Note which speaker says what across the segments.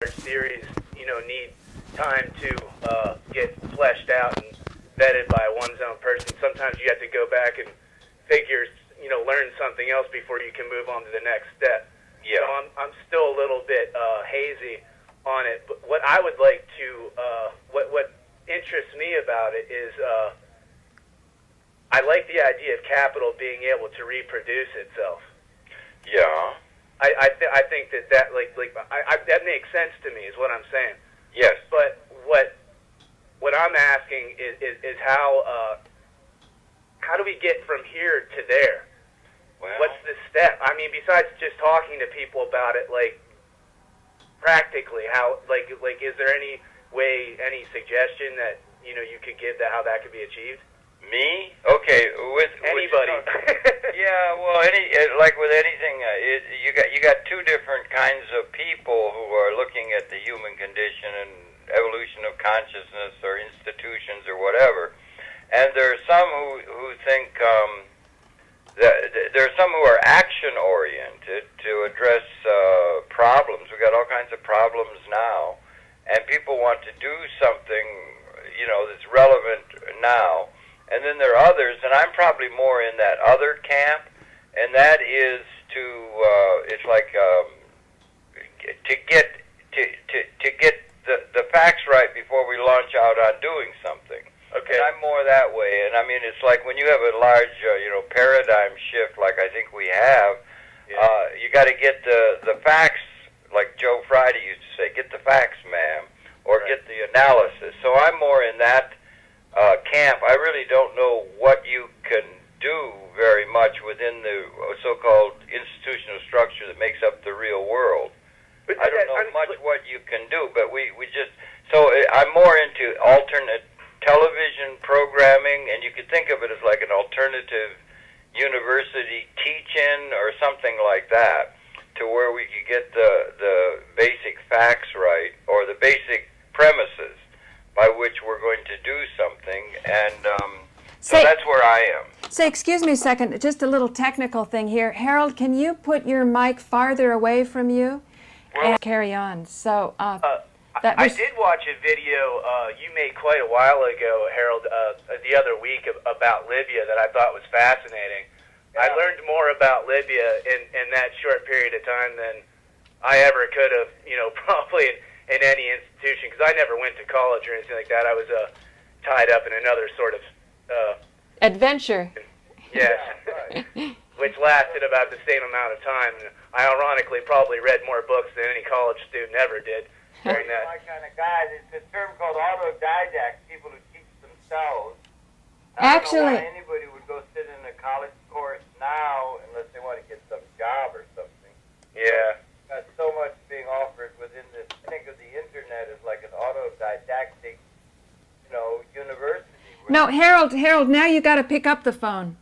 Speaker 1: theories, need time to get fleshed out and vetted by one's own person. Sometimes you have to go back and figure, learn something else before you can move on to the next step.
Speaker 2: Yeah.
Speaker 1: So I'm still a little bit hazy on it. But what I would like to, what interests me about it is, I like the idea of capital being able to reproduce itself.
Speaker 2: Yeah.
Speaker 1: I think that that makes sense to me, is what I'm saying.
Speaker 2: Yes.
Speaker 1: But what I'm asking is how do we get from here to there?
Speaker 2: Well,
Speaker 1: what's the step? I mean, besides just talking to people about it, practically, how is there any way, any suggestion that you could give to how that could be achieved?
Speaker 2: Me? Okay, with
Speaker 1: anybody.
Speaker 2: Yeah, well, like with anything, you got two different kinds of people who are looking at the human condition and evolution of consciousness or institutions or whatever, and there are some who think there are some who are action oriented to address problems. We've got all kinds of problems now, and people want to do something that's relevant now. And then there are others, and I'm probably more in that other camp, and that is to get the facts right before we launch out on doing something.
Speaker 1: Okay.
Speaker 2: And I'm more that way, and I mean it's like when you have a large paradigm shift, like I think we have. Yeah. You got to get the facts, like Joe Friday used to say, get the facts, ma'am, or right. Get the analysis. So I'm more in that camp. I really don't know what you can do very much within the so-called institutional structure that makes up the real world. I don't know much what you can do, but we just... So I'm more into alternate television programming, and you could think of it as like an alternative university teach-in or something like that, to where we could get the basic facts right, or the basic premises by which we're going to do something, and so that's where I am.
Speaker 3: Say, excuse me a second, just a little technical thing here. Harold, can you put your mic farther away from you and carry on? So
Speaker 1: I did watch a video you made quite a while ago, Harold, the other week about Libya that I thought was fascinating. Yeah. I learned more about Libya in that short period of time than I ever could have, probably in any institution, because I never went to college or anything like that. I was tied up in another sort of
Speaker 3: adventure.
Speaker 1: Yes, right. Which lasted about the same amount of time. And I ironically probably read more books than any college student ever did during that.
Speaker 4: My kind of guy. It's a term called autodidacts, people who teach themselves.
Speaker 3: Actually,
Speaker 4: I don't know why anybody would go sit in a college course now unless they want to get some job or something.
Speaker 1: Yeah.
Speaker 4: Got so much being offered within this. I think of the internet as like an autodidactic, university.
Speaker 3: No, Harold, now you got to pick up the phone.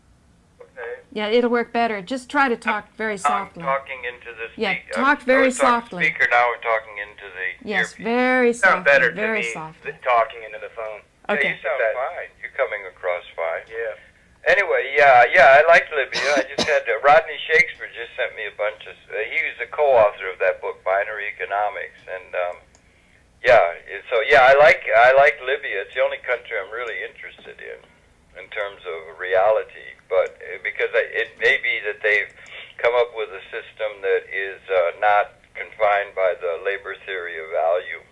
Speaker 4: Okay.
Speaker 3: Yeah, it'll work better. Just try to talk very softly.
Speaker 2: I'm talking into the speaker.
Speaker 3: Yeah, talk very softly.
Speaker 2: Speaker now. I'm talking into the
Speaker 3: Yes,
Speaker 2: earpiece.
Speaker 3: very softly.
Speaker 1: Sound better to
Speaker 3: very
Speaker 1: me
Speaker 3: softly.
Speaker 1: than talking into the phone.
Speaker 3: Okay.
Speaker 2: Yeah, you sound fine. You're coming across fine.
Speaker 1: Yeah.
Speaker 2: Anyway, yeah, I liked Libya. I just had Rodney Shakespeare just sent me a bunch of. He was the co-author of that book, Binary Economics, and I like Libya. It's the only country I'm really interested in terms of reality. But because it may be that they've come up with a system that is not confined by the labor theory of value.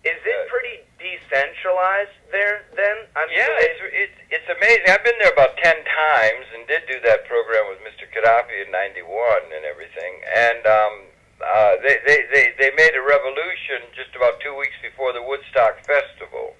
Speaker 1: Is it pretty decentralized there then?
Speaker 2: It's amazing. I've been there about 10 times and did do that program with Mr. Gaddafi in '91 and everything. And they made a revolution just about 2 weeks before the Woodstock Festival.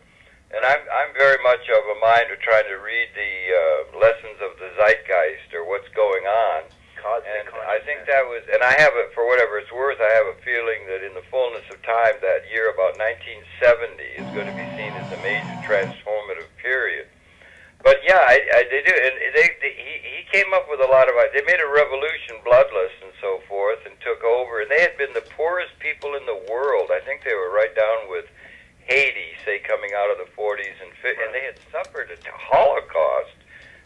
Speaker 2: And I'm very much of a mind of trying to read the lessons of the zeitgeist or what's going on. And I think that was, and I have it, for whatever it's worth, I have a feeling that in the fullness of time, that year about 1970 is going to be seen as a major transformative period. But yeah, they do, and he came up with a lot of, they made a revolution, bloodless and so forth, and took over, and they had been the poorest people in the world. I think they were right down with Haiti, say, coming out of the 40s and 50s, and they had suffered a Holocaust.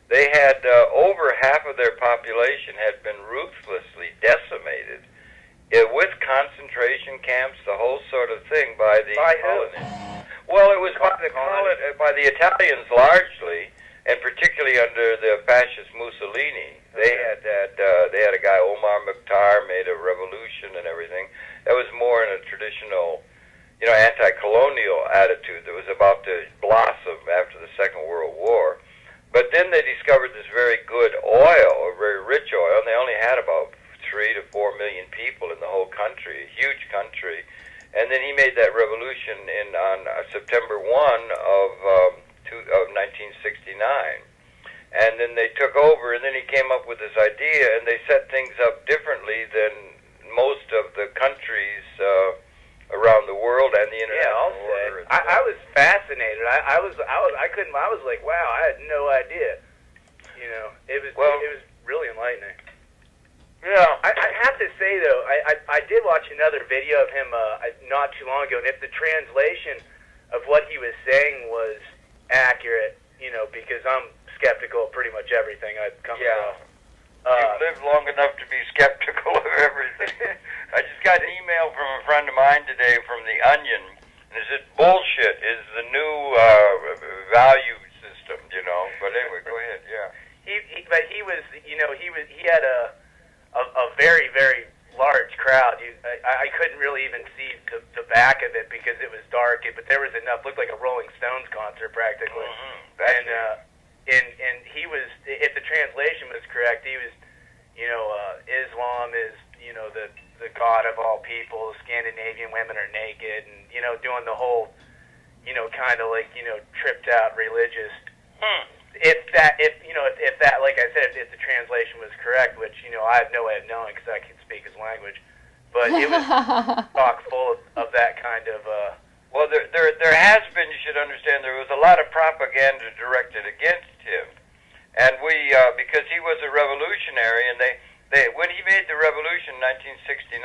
Speaker 2: They had over half of their population had been ruthlessly decimated, with concentration camps, the whole sort of thing by the colonists. Well, it was by the Italians largely, and particularly under the fascist Mussolini. They had a guy, Omar Mukhtar, made a revolution and everything. That was more in a traditional, anti-colonial attitude that was about to blossom after the Second World War. But then they discovered this very good oil, a very rich oil, and they only had about 3 to 4 million people in the whole country, a huge country. And then he made that revolution on September 1 of 1969. And then they took over, and then he came up with this idea, and they set things up differently than most of the countries around the world and the international order.
Speaker 1: I was fascinated. I was like, wow, I had no idea. It was really enlightening.
Speaker 2: Yeah.
Speaker 1: I have to say though, I did watch another video of him not too long ago, and if the translation of what he was saying was accurate, because I'm skeptical of pretty much everything I've come across.
Speaker 2: You've lived long enough to be skeptical of everything. I just got an email from a friend of mine today from The Onion, and it said, bullshit is the new value system, But anyway, go ahead, yeah.
Speaker 1: He had a very, very large crowd. I couldn't really even see the back of it because it was dark, but there was enough. Looked like a Rolling Stones concert practically. And he was, if the translation was correct, he was, Islam is, the god of all people. Scandinavian women are naked, and doing the whole, kind of like tripped out religious. If that, like I said, if the translation was correct, which I have no way of knowing because I can speak his language, but it was chock full of that kind of.
Speaker 2: Well, there has been. You should understand there was a lot of propaganda directed against him, and we because he was a revolutionary, and they when he made the revolution in 1969,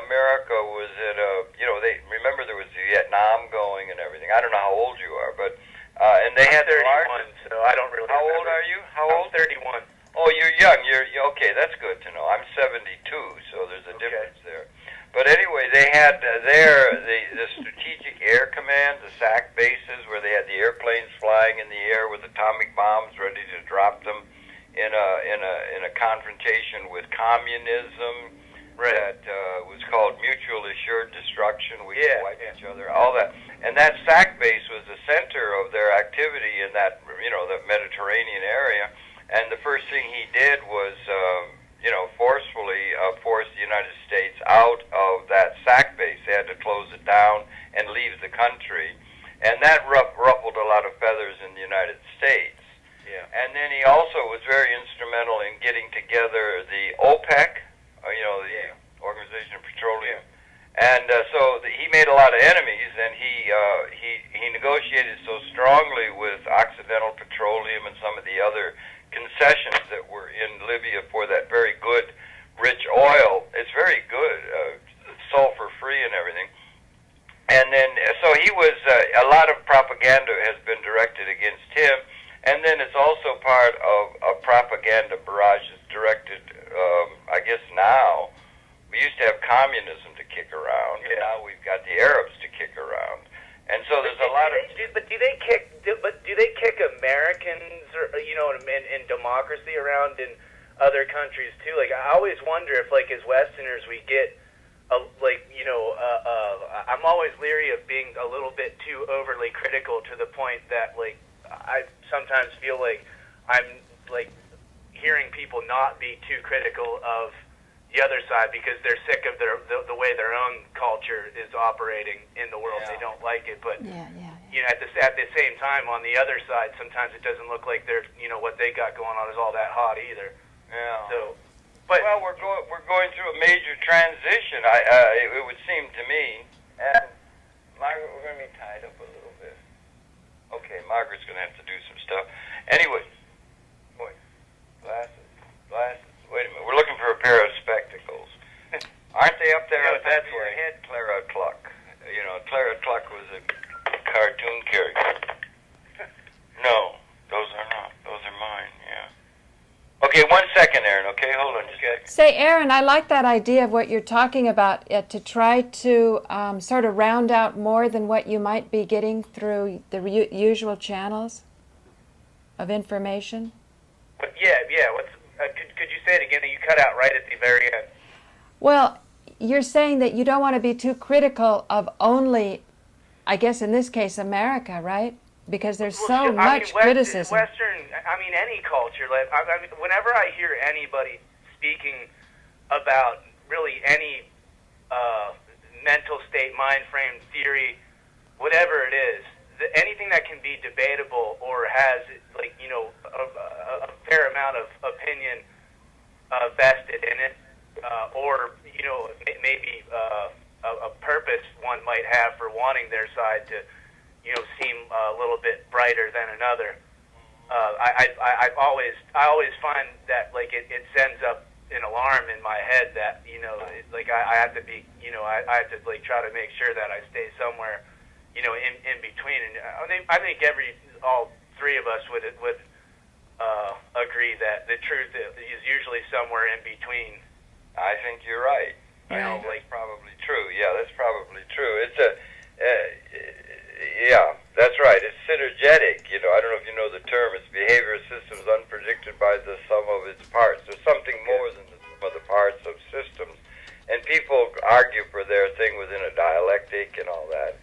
Speaker 2: America was at they remember there was Vietnam going and everything. I don't know how old you are, but. And they had
Speaker 1: 31, so I don't really.
Speaker 2: How
Speaker 1: remember.
Speaker 2: old are you? How old?
Speaker 1: 31.
Speaker 2: Oh, you're young. You're okay. That's good to know. I'm 72, so there's a difference there. But anyway, they had the Strategic Air Command, the SAC bases, where they had the airplanes flying in the air with atomic bombs ready to drop them in a confrontation with communism.
Speaker 1: Right.
Speaker 2: That was called mutual assured destruction. We wipe each other. All that. And that SAC base was the center of their activity in that, the Mediterranean area. And the first thing he did was, forcefully force the United States out of that SAC base. They had to close it down and leave the country. And that ruffled a lot of feathers in the United States.
Speaker 1: Yeah.
Speaker 2: And then he also was very instrumental in getting together the OPEC, the Organization of Petroleum. And he made a lot of enemies, and he negotiated so strongly with Occidental Petroleum and some of the other concessions that were in Libya for that very good, rich oil. It's very good, sulfur-free and everything. And then, so he was, a lot of propaganda has been directed against him, and then it's also part of a propaganda barrage that's directed, I guess now, we used to have communism to kick around, and now we've got the Arabs to kick around, and so there's a lot of.
Speaker 1: But do they kick Americans or and democracy around in other countries too? Like I always wonder if as Westerners we get I'm always leery of being a little bit too overly critical to the point that I sometimes feel like I'm hearing people not be too critical of the other side because they're sick of the way their own culture is operating in the world. They don't like it, but at the same time, on the other side, sometimes it doesn't look like they're what they got going on is all that hot either.
Speaker 2: Yeah.
Speaker 1: So,
Speaker 2: we're going through a major transition. It would seem to me, and Margaret, we're going to be tied up a little bit. Okay, Margaret's going to have to do some stuff. Anyway, glasses. Wait a minute, we're looking for a pair of spectacles. Aren't they up there? That's your head, Clara Cluck. Clara Cluck was a cartoon character. No, those are not. Those are mine, yeah. Okay, 1 second, Aaron, okay? Hold on just a second.
Speaker 3: Say, Aaron, I like that idea of what you're talking about, to try to sort of round out more than what you might be getting through the usual channels of information.
Speaker 1: Yeah. Could you say it again? You cut out right at the very end.
Speaker 3: Well, you're saying that you don't want to be too critical of only, I guess in this case, America, right? Because there's so much criticism.
Speaker 1: Western, any culture. Whenever I hear anybody speaking about really any mental state, mind frame, theory, whatever it is, anything that can be debatable or has, a fair amount of opinion vested in it, or maybe a purpose one might have for wanting their side to seem a little bit brighter than another. I always find that it sends up an alarm in my head that I have to be I have to try to make sure that I stay somewhere in between. And I think all three of us would agree that the truth is usually somewhere in between.
Speaker 2: I think you're right.
Speaker 3: Right.
Speaker 2: That's probably true. Yeah, that's probably true. It's yeah, that's right. It's synergetic. I don't know if you know the term. It's behavior systems unpredicted by the sum of its parts. There's something more than the sum of the parts of systems. And people argue for their thing within a dialectic and all that.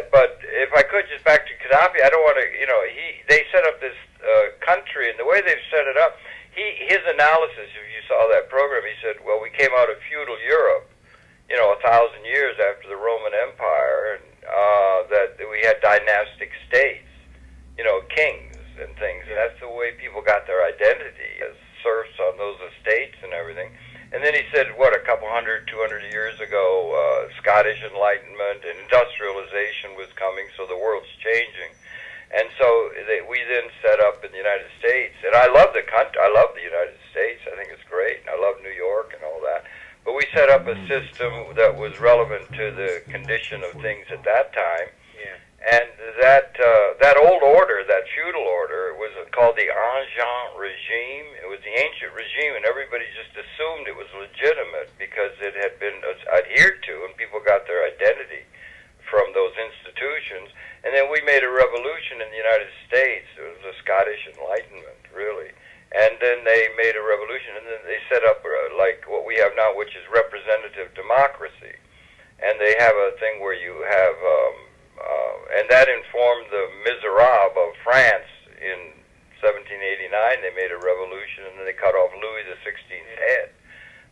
Speaker 2: But if I could, just back to Gaddafi, I don't want to, they set up this country, and the way they've set it up, his analysis, if you saw that program, he said, well, we came out of feudal Europe, 1,000 years after the Roman Empire, and that we had dynastic states, kings and things, and that's the way people got their identity, as serfs on those estates and everything. And then he said, a couple 200 years ago, Scottish Enlightenment and industrialization was coming, so the world's changing. And so we then set up in the United States, and I love the country, I love the United States, I think it's great, and I love New York and all that. But we set up a system that was relevant to the condition of things at that time.
Speaker 1: Yeah.
Speaker 2: And that old order, that feudal order, was called the ancient regime. It was the ancient regime, and everybody just assumed it was legitimate because it had been adhered to, and people got their identity from those institutions. And then we made a revolution in the United States. It was the Scottish Enlightenment, really. And then they made a revolution, and then they set up like what we have now, which is representative democracy. And they have a thing where you have, and that informed the Miserables of France in 1789. They made a revolution, and then they cut off Louis XVI's head.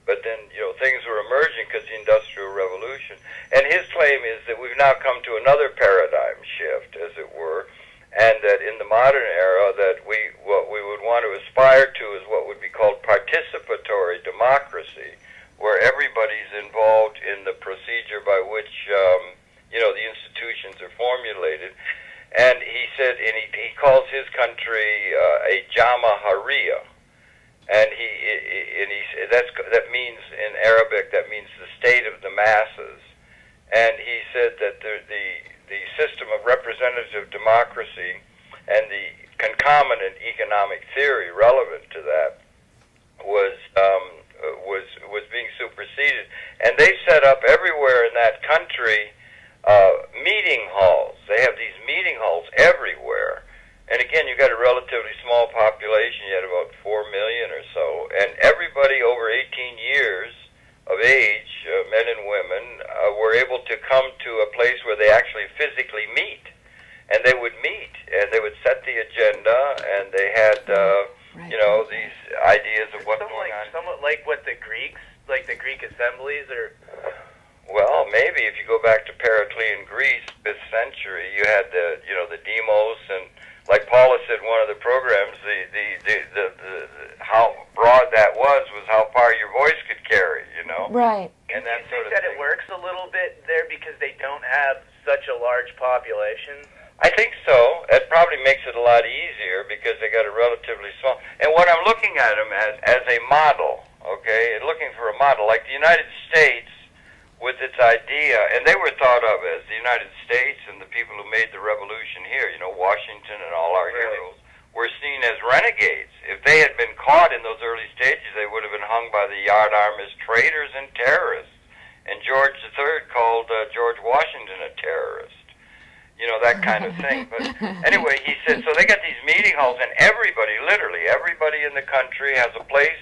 Speaker 2: But then, things were emerging because the Industrial Revolution. And his claim is that we've now come to another paradigm shift, as it were, and that in the modern era that what we would want to aspire to is what would be called participatory democracy, where everybody's involved in the procedure by which the institutions are formulated. And he said, and he calls his country a Jamahariya, and that means in Arabic, that means the state of the masses. And he said that the system of representative democracy and the concomitant economic theory relevant to that was being superseded. And they set up everywhere in that country meeting halls. They have these meeting halls everywhere. And again, you got a relatively small population. You had about 4 million or so, and everybody over 18 years of age, men and women, were able to come to a place where they actually physically meet. And they would meet, and they would set the agenda, and they had, these ideas of what's going on.
Speaker 1: Somewhat like what the Greeks, like the Greek assemblies, or...
Speaker 2: Well, maybe if you go back to Periclean Greece, 5th century, you had the demos, and like Paula said in one of the programs, the how broad that was how far your voice could carry,
Speaker 3: Right.
Speaker 1: And that sort of thing. It works a little bit there because they don't have such a large population?
Speaker 2: I think so. It probably makes it a lot easier because they got a relatively small. And what I'm looking at them as a model, okay, and looking for a model, like the United States with its idea, and they were thought of as the United States and the people who made the revolution here, Washington and all our heroes, were seen as renegades. If they had been caught in those early stages, they would have been hung by the yardarm as traitors and terrorists. And George III called George Washington a terrorist. You know, that kind of thing. But anyway, he said, so they got these meeting halls, and everybody, literally everybody in the country has a place,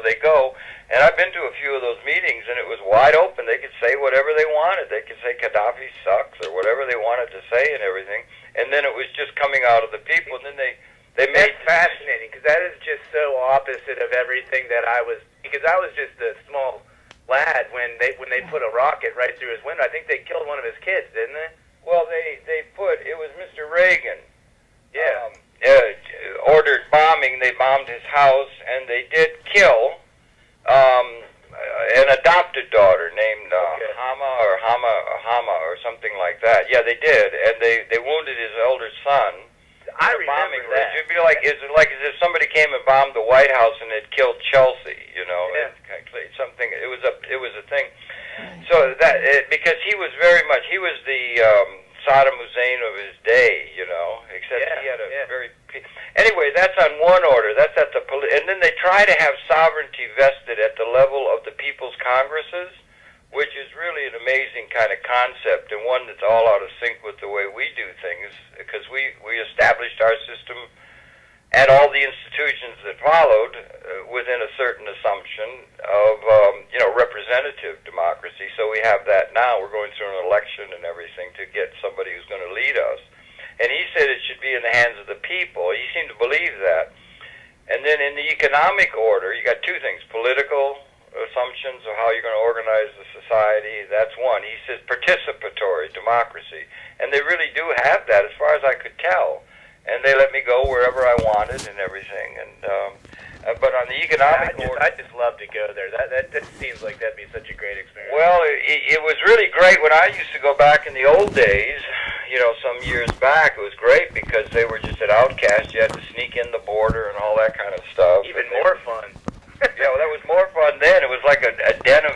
Speaker 2: they go. And I've been to a few of those meetings, and it was wide open. They could say whatever they wanted. They could say Gaddafi sucks or whatever they wanted to say and everything. And then it was just coming out of the people. And then they made...
Speaker 1: That's fascinating, because that is just so opposite of everything that I was... Because I was just a small lad when they put a rocket right through his window. I think they killed one of his kids, didn't they?
Speaker 2: Well, it was Mr. Reagan.
Speaker 1: Yeah.
Speaker 2: Ordered bombing. They bombed his house, and they did kill an adopted daughter named Hama or something like that. Yeah, they did, and they wounded his elder son.
Speaker 1: I remember that.
Speaker 2: It'd be like as if somebody came and bombed the White House and it killed Chelsea.
Speaker 1: Yeah.
Speaker 2: Something. It was a thing. So that because he was the Saddam Hussein of his day, except he had a very... Anyway, that's on one order. That's at the... And then they try to have sovereignty vested at the level of the people's congresses, which is really an amazing kind of concept and one that's all out of sync with the way we do things, because we established our system and all the institutions that followed within a certain assumption of, representative democracy. So we have that now. We're going through an election and everything to get somebody who's going to lead us. And he said it should be in the hands of the people. He seemed to believe that. And then in the economic order, you got two things: political assumptions of how you're going to organize the society. That's one. He says participatory democracy. And they really do have that, as far as I could tell. And they let me go wherever I wanted and everything. And but on the economic order,
Speaker 1: I just love to go there. That seems like that'd be such a great experience.
Speaker 2: Well, it was really great when I used to go back in the old days. Some years back, it was great because they were just an outcast. You had to sneak in the border and all that kind of stuff.
Speaker 1: Even more fun.
Speaker 2: Yeah, well, that was more fun then. It was like a den of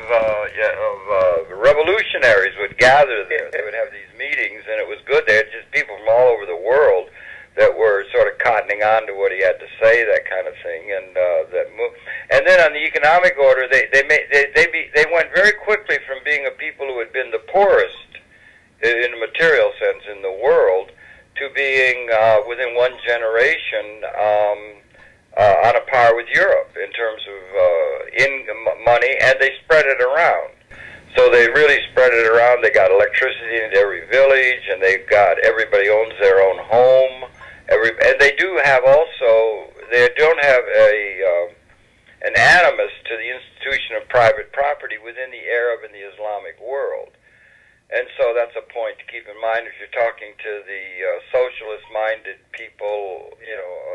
Speaker 2: revolutionaries would gather there. They would have these meetings, and it was good. They had just people from all over the world that were sort of cottoning on to what he had to say, that kind of thing, and And then on the economic order, they went very quickly from being a people who had been the poorest in a material sense in the world to being within one generation on a par with Europe in terms of money, and they spread it around. So they really spread it around. They got electricity in every village, and they've got everybody owns their own home. And they do have also, they don't have an animus to the institution of private property within the Arab and the Islamic world. And so that's a point to keep in mind if you're talking to the socialist-minded people,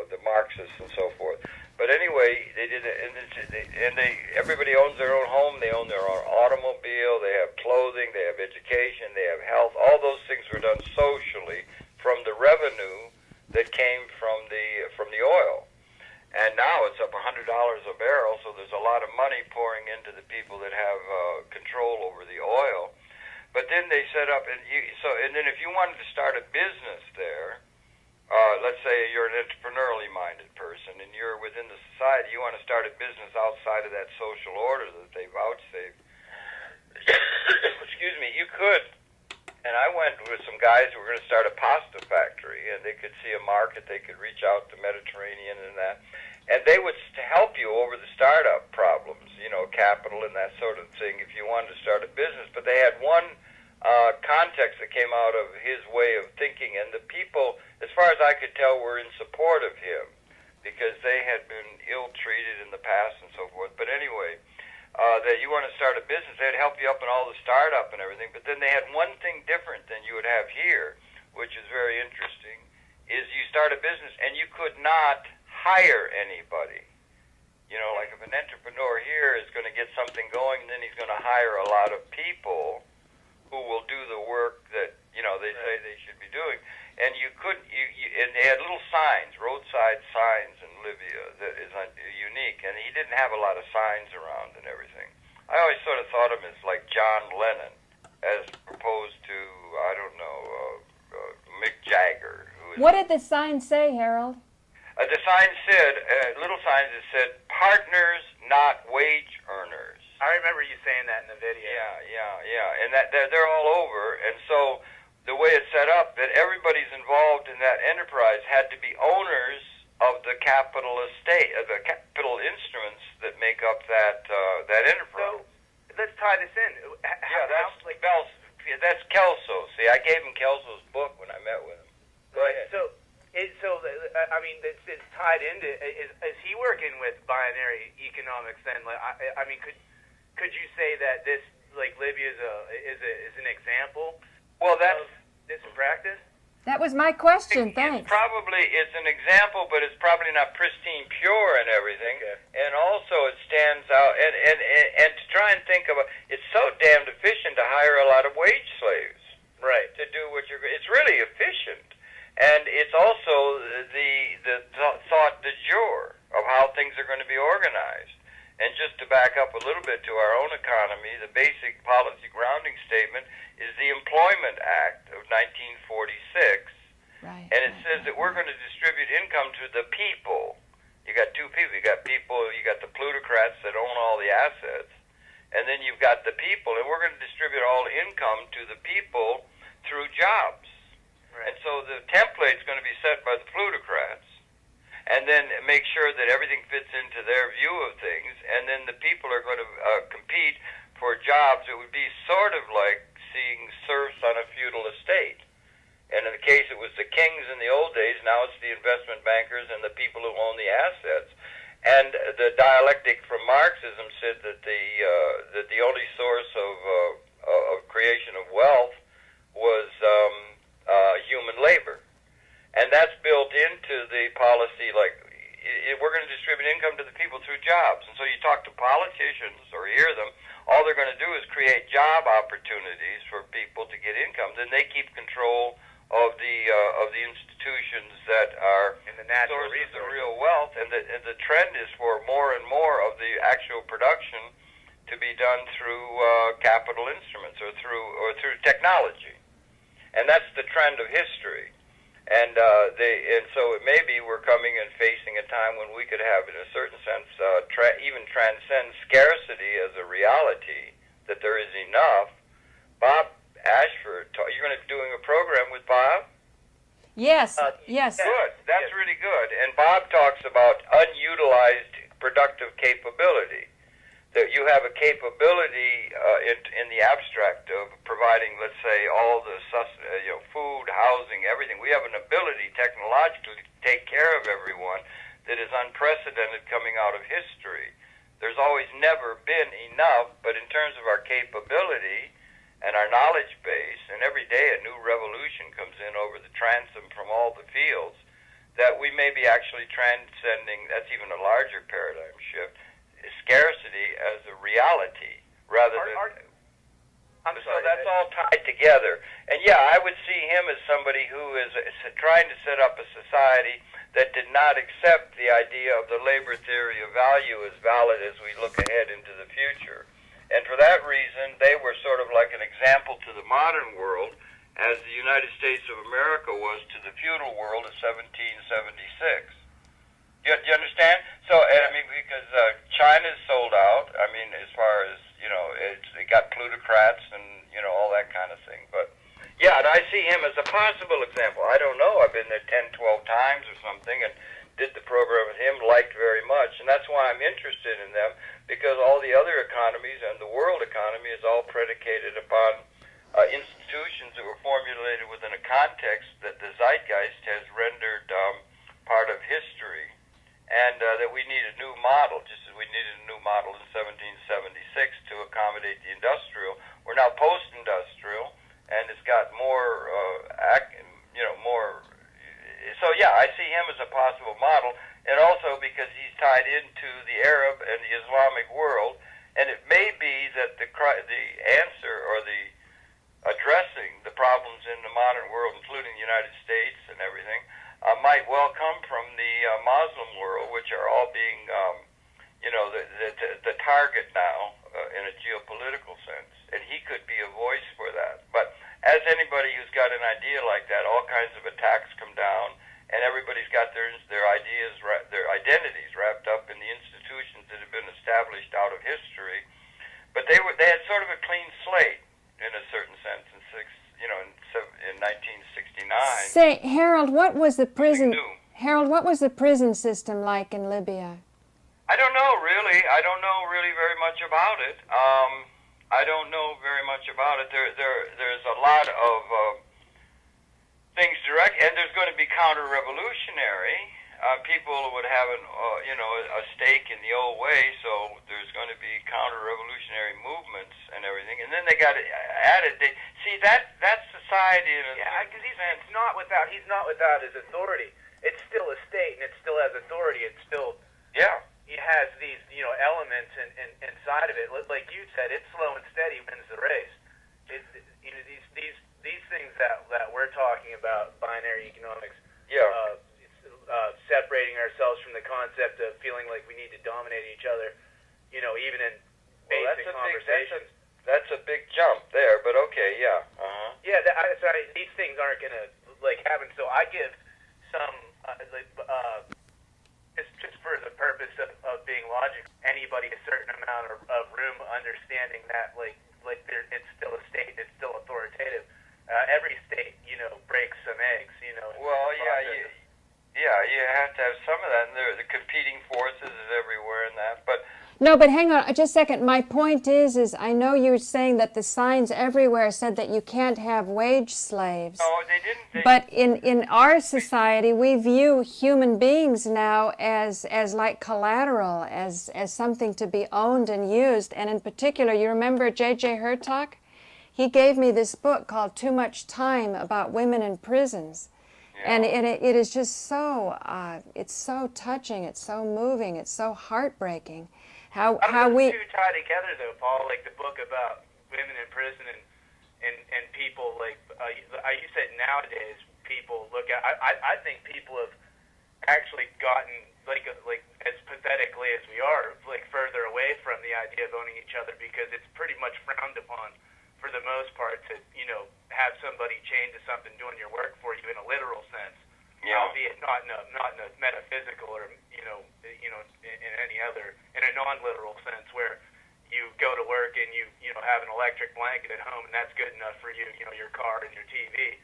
Speaker 2: the Marxists and so forth. But anyway, they did it, and everybody owns their own home, they own their own automobile, they have clothing, they have education, they have health. All those things were done socially from the revenue that came from the oil. And now it's up $100 a barrel, so there's a lot of money pouring into the people that have control over the oil. But then they set up, and then if you wanted to start a business there, let's say you're an entrepreneurially minded person and you're within the society, you want to start a business outside of that social order that they vouchsafed. Excuse me, you could. And I went with some guys who were going to start a pasta factory, and they could see a market, they could reach out to Mediterranean and that. And they would help you over the startup problems, capital and that sort of thing if you wanted to start a business. But they had one context that came out of his way of thinking, and the people, as far as I could tell, were in support of him because they had been ill-treated in the past and so forth. But anyway, that you want to start a business, they'd help you up in all the startup and everything. But then they had one thing different than you would have here, which is very interesting, is you start a business and you could not hire anybody. Like if an entrepreneur here is going to get something going, then he's going to hire a lot of people who will do the work that, they say they should be doing. And you couldn't, and they had little signs, roadside signs in Libya that is unique, and he didn't have a lot of signs around and everything. I always sort of thought of him as like John Lennon, as opposed to, I don't know, Mick Jagger.
Speaker 3: What did the sign say, Harold?
Speaker 2: The sign said, little signs that said, "Partners, not wage earners."
Speaker 1: I remember you saying that in the video.
Speaker 2: Yeah, and that they're all over, and so the way it's set up, that everybody's involved in that enterprise had to be owners of the capital estate, the capital instruments that make up that enterprise.
Speaker 1: So let's tie this in.
Speaker 2: That's Kelso. See, I gave him Kelso's book when I met with him. Go ahead.
Speaker 1: I mean, it's tied into. Is he working with binary economics then? Like, I mean, could you say that this, like, Libya is an example?
Speaker 2: Well, that's
Speaker 1: of this in practice.
Speaker 3: That was my question. Thanks.
Speaker 2: It's an example, but it's probably not pristine pure and everything.
Speaker 1: Okay.
Speaker 2: And also it stands out. And to try and think of it's so damned efficient to hire a lot of wage slaves.
Speaker 1: Right.
Speaker 2: To do what it's really efficient. And it's also the thought du jour of how things are going to be organized. And just to back up a little bit to our own economy, the basic policy grounding statement is the Employment Act of 1946.
Speaker 3: Right.
Speaker 2: And it says that we're going to distribute income to the people. You got two people. You got the plutocrats that own all the assets. And then you've got the people. And we're going to distribute all income to the people through jobs.
Speaker 1: Right.
Speaker 2: And so the template's going to be set by the plutocrats, and then make sure that everything fits into their view of things, and then the people are going to compete for jobs. It would be sort of like seeing serfs on a feudal estate. And in the case it was the kings in the old days, now it's the investment bankers and the people who own the assets. And the dialectic from Marxism said that the only source of creation of wealth was human labor. And that's built into the policy, like, we're going to distribute income to the people through jobs. And so you talk to politicians or hear them, all they're going to do is create job opportunities for people to get income. Then they keep control of the institutions that are
Speaker 1: in the natural
Speaker 2: sources of real wealth. And the trend is for more and more of the actual production to be done through capital instruments or through technology. And that's the trend of history. And so it may be we're coming and facing a time when we could have, in a certain sense, even transcend scarcity as a reality, that there is enough. Bob Ashford, you're going to be doing a program with Bob?
Speaker 3: Yes, yes.
Speaker 2: Good. That's really good. And Bob talks about unutilized productive capability. That you have a capability in the abstract of providing, let's say, all the food, housing, everything. We have an ability technologically to take care of everyone that is unprecedented coming out of history. There's always never been enough, but in terms of our capability and our knowledge base, and every day a new revolution comes in over the transom from all the fields, that we may be actually transcending, that's even a larger paradigm shift, scarcity as a reality rather than... So that's all tied together. And yeah, I would see him as somebody who is trying to set up a society that did not accept the idea of the labor theory of value as valid as we look ahead into the future. And for that reason, they were sort of like an example to the modern world, as the United States of America was to the feudal world of 1776. Do you understand? So, I mean, because China's sold out, I mean, as far as, they got plutocrats and, all that kind of thing. But, yeah, and I see him as a possible example. I don't know. I've been there 10, 12 times or something and did the program with him, liked very much. And that's why I'm interested in them, because all the other economies and the world economy is all predicated upon institutions that were formulated within a context that the zeitgeist has rendered part of history. And that we need a new model, just as we needed a new model in 1776 to accommodate the industrial. We're now post-industrial, and it's got more, more. So yeah, I see him as a possible model, and also because he's tied into the Arab and the Islamic world, and it may be that the answer or the addressing the problems in the modern world, including the United States and everything, might well come from the Muslim world, which are all being, the target now in a geopolitical sense. And he could be a voice for that. But as anybody who's got an idea like that, all kinds of attacks come down, and everybody's got their ideas, their identities wrapped up in the institutions that have been established out of history. But they had sort of a clean slate in a certain sense in 1969.
Speaker 3: Say, Harold, what was the prison? Harold, what was the prison system like in Libya?
Speaker 2: I don't know really. I don't know really very much about it. I don't know very much about it. There's a lot of things direct, and there's going to be counter-revolutionary. People would have a stake in the old way, so there's going to be counter-revolutionary movements and everything. And then they got added. That's society in a
Speaker 1: because he's not without his authority. It's still a state, and it still has authority. It's still he has these elements inside of it. Like you said, it's slow and steady wins the race. These things that we're talking about, binary economics. Separating ourselves from the concept of feeling like we need to dominate each other, even in basic conversations.
Speaker 2: That's a big jump there, but okay, yeah.
Speaker 1: Yeah, these things aren't going to happen. So I give some, just for the purpose of being logical, anybody a certain amount of room understanding that it's still a state, it's still authoritative. Every state, breaks some eggs,
Speaker 2: Well, you have to have some of that, and the competing forces is everywhere in that. But
Speaker 3: no, but hang on just a second. My point is I know you're saying that the signs everywhere said that you can't have wage slaves.
Speaker 2: No, they didn't.
Speaker 3: But in our society, we view human beings now as like collateral, as something to be owned and used. And in particular, you remember J.J. Hertog? He gave me this book called Too Much Time about women in prisons. And it is just so, it's so touching, it's so moving, it's so heartbreaking. How we
Speaker 1: two tie together though, Paul, like the book about women in prison and people you said nowadays people look at, I think people have actually gotten like as pathetically as we are, further away from the idea of owning each other because it's pretty much frowned upon for the most part to, have somebody chained to something doing your work for you in a literal sense, albeit not in a metaphysical or in any other, in a non-literal sense where you go to work and you have an electric blanket at home and that's good enough for you, your car and your TV,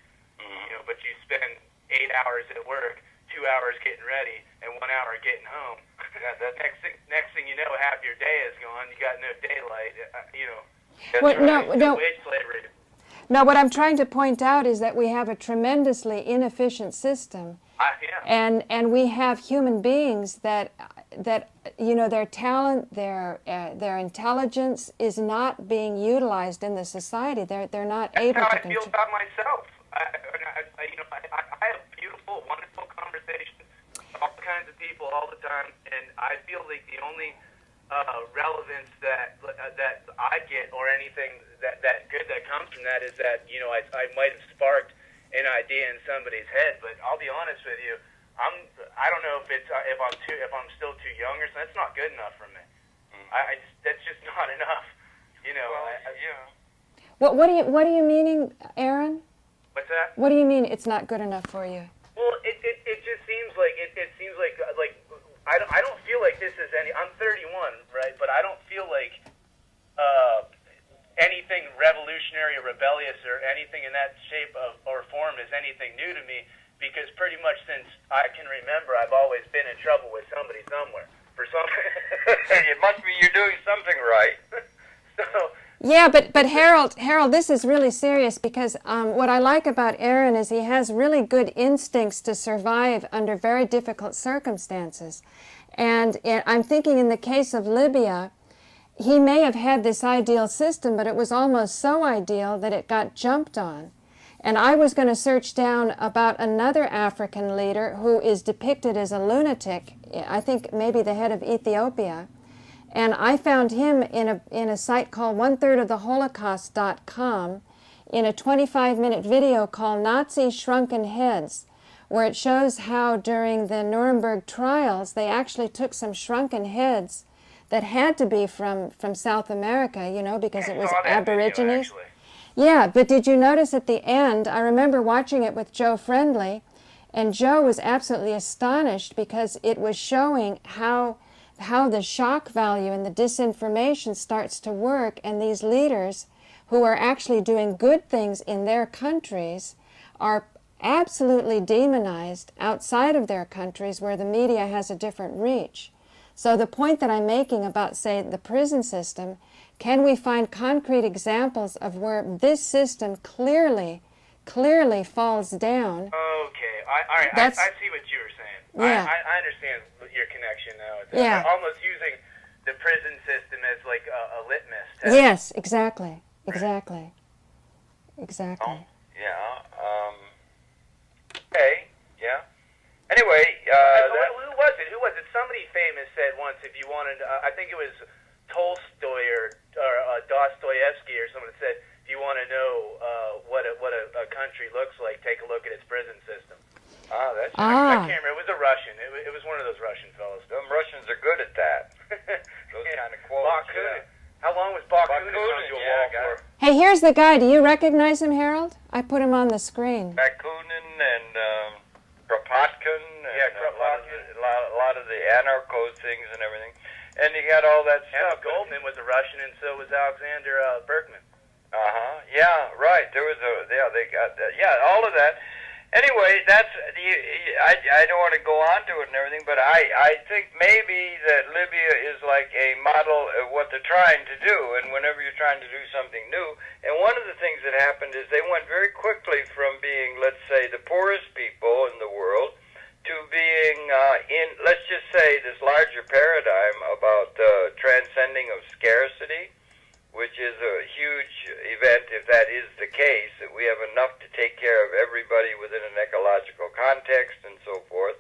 Speaker 1: but you spend 8 hours at work, 2 hours getting ready, and 1 hour getting home. Next thing you know, half your day is gone. You got no daylight. Wage slavery.
Speaker 3: No, what I'm trying to point out is that we have a tremendously inefficient system, and we have human beings that their talent, their intelligence is not being utilized in the society. They're not able to.
Speaker 1: That's how I feel about myself. I have beautiful, wonderful conversations with all kinds of people all the time, and I feel like the only relevance that I get or anything that good that comes from that is that I might have sparked an idea in somebody's head, but I'll be honest with you, I don't know if I'm still too young or something. That's not good enough for me. That's just not enough.
Speaker 3: What are you meaning, Aaron?
Speaker 1: What's that?
Speaker 3: What do you mean it's not good enough for you?
Speaker 1: Well, it just seems like I don't feel like this is any. I'm 31, right? But I don't feel like anything revolutionary or rebellious or anything in that shape or form is anything new to me. Because pretty much since I can remember, I've always been in trouble with somebody somewhere for something.
Speaker 2: It must be you're doing something right.
Speaker 3: Yeah, but Harold, this is really serious because what I like about Aaron is he has really good instincts to survive under very difficult circumstances. And I'm thinking in the case of Libya, he may have had this ideal system, but it was almost so ideal that it got jumped on. And I was going to search down about another African leader who is depicted as a lunatic, I think maybe the head of Ethiopia. And I found him in a site called onethirdoftheholocaust.com in a 25-minute video called Nazi Shrunken Heads, where it shows how during the Nuremberg trials they actually took some shrunken heads that had to be from South America, because it was Aborigines. Yeah, but did you notice at the end, I remember watching it with Joe Friendly, And Joe was absolutely astonished because it was showing how the shock value and the disinformation starts to work, and these leaders who are actually doing good things in their countries are absolutely demonized outside of their countries where the media has a different reach. So the point that I'm making about, say, the prison system, can we find concrete examples of where this system clearly falls down?
Speaker 1: Okay, all right, I see what you were saying.
Speaker 3: Yeah.
Speaker 1: I understand your connection now.
Speaker 3: Yeah.
Speaker 1: Almost using the prison system as like a litmus test.
Speaker 3: Yes, exactly. Exactly. Exactly.
Speaker 2: Yeah. Okay. Yeah. Anyway,
Speaker 1: who was it? Who was it? Somebody famous said once, if you wanted, I think it was Tolstoy or Dostoevsky or someone said, if you want to know what a country looks like, take a look at its prison system.
Speaker 2: That's
Speaker 1: I can't remember. It was a Russian. It was one of those Russian fellows.
Speaker 2: them Russians are good at that. Those kind of quotes.
Speaker 1: Bakunin. How long was Bakunin on your wall for?
Speaker 3: Hey, here's the guy. Do you recognize him, Harold? I put him on the screen.
Speaker 2: Bakunin and Kropotkin.
Speaker 1: Yeah, Kropotkin.
Speaker 2: A lot of the anarcho things and everything. And he got all that stuff.
Speaker 1: Goldman was a Russian, and so was Alexander Berkman.
Speaker 2: Yeah, right. There was they got that. Yeah, all of that. Anyway, I don't want to go on to it and everything, but I think maybe that Libya is like a model of what they're trying to do, and whenever you're trying to do something new, and one of the things that happened is they went very quickly from being, let's say, the poorest people in the world to being in, let's just say, this larger paradigm about transcending of scarcity, which is a huge event if that is the case, that we have enough to take care of everybody within an ecological context and so forth,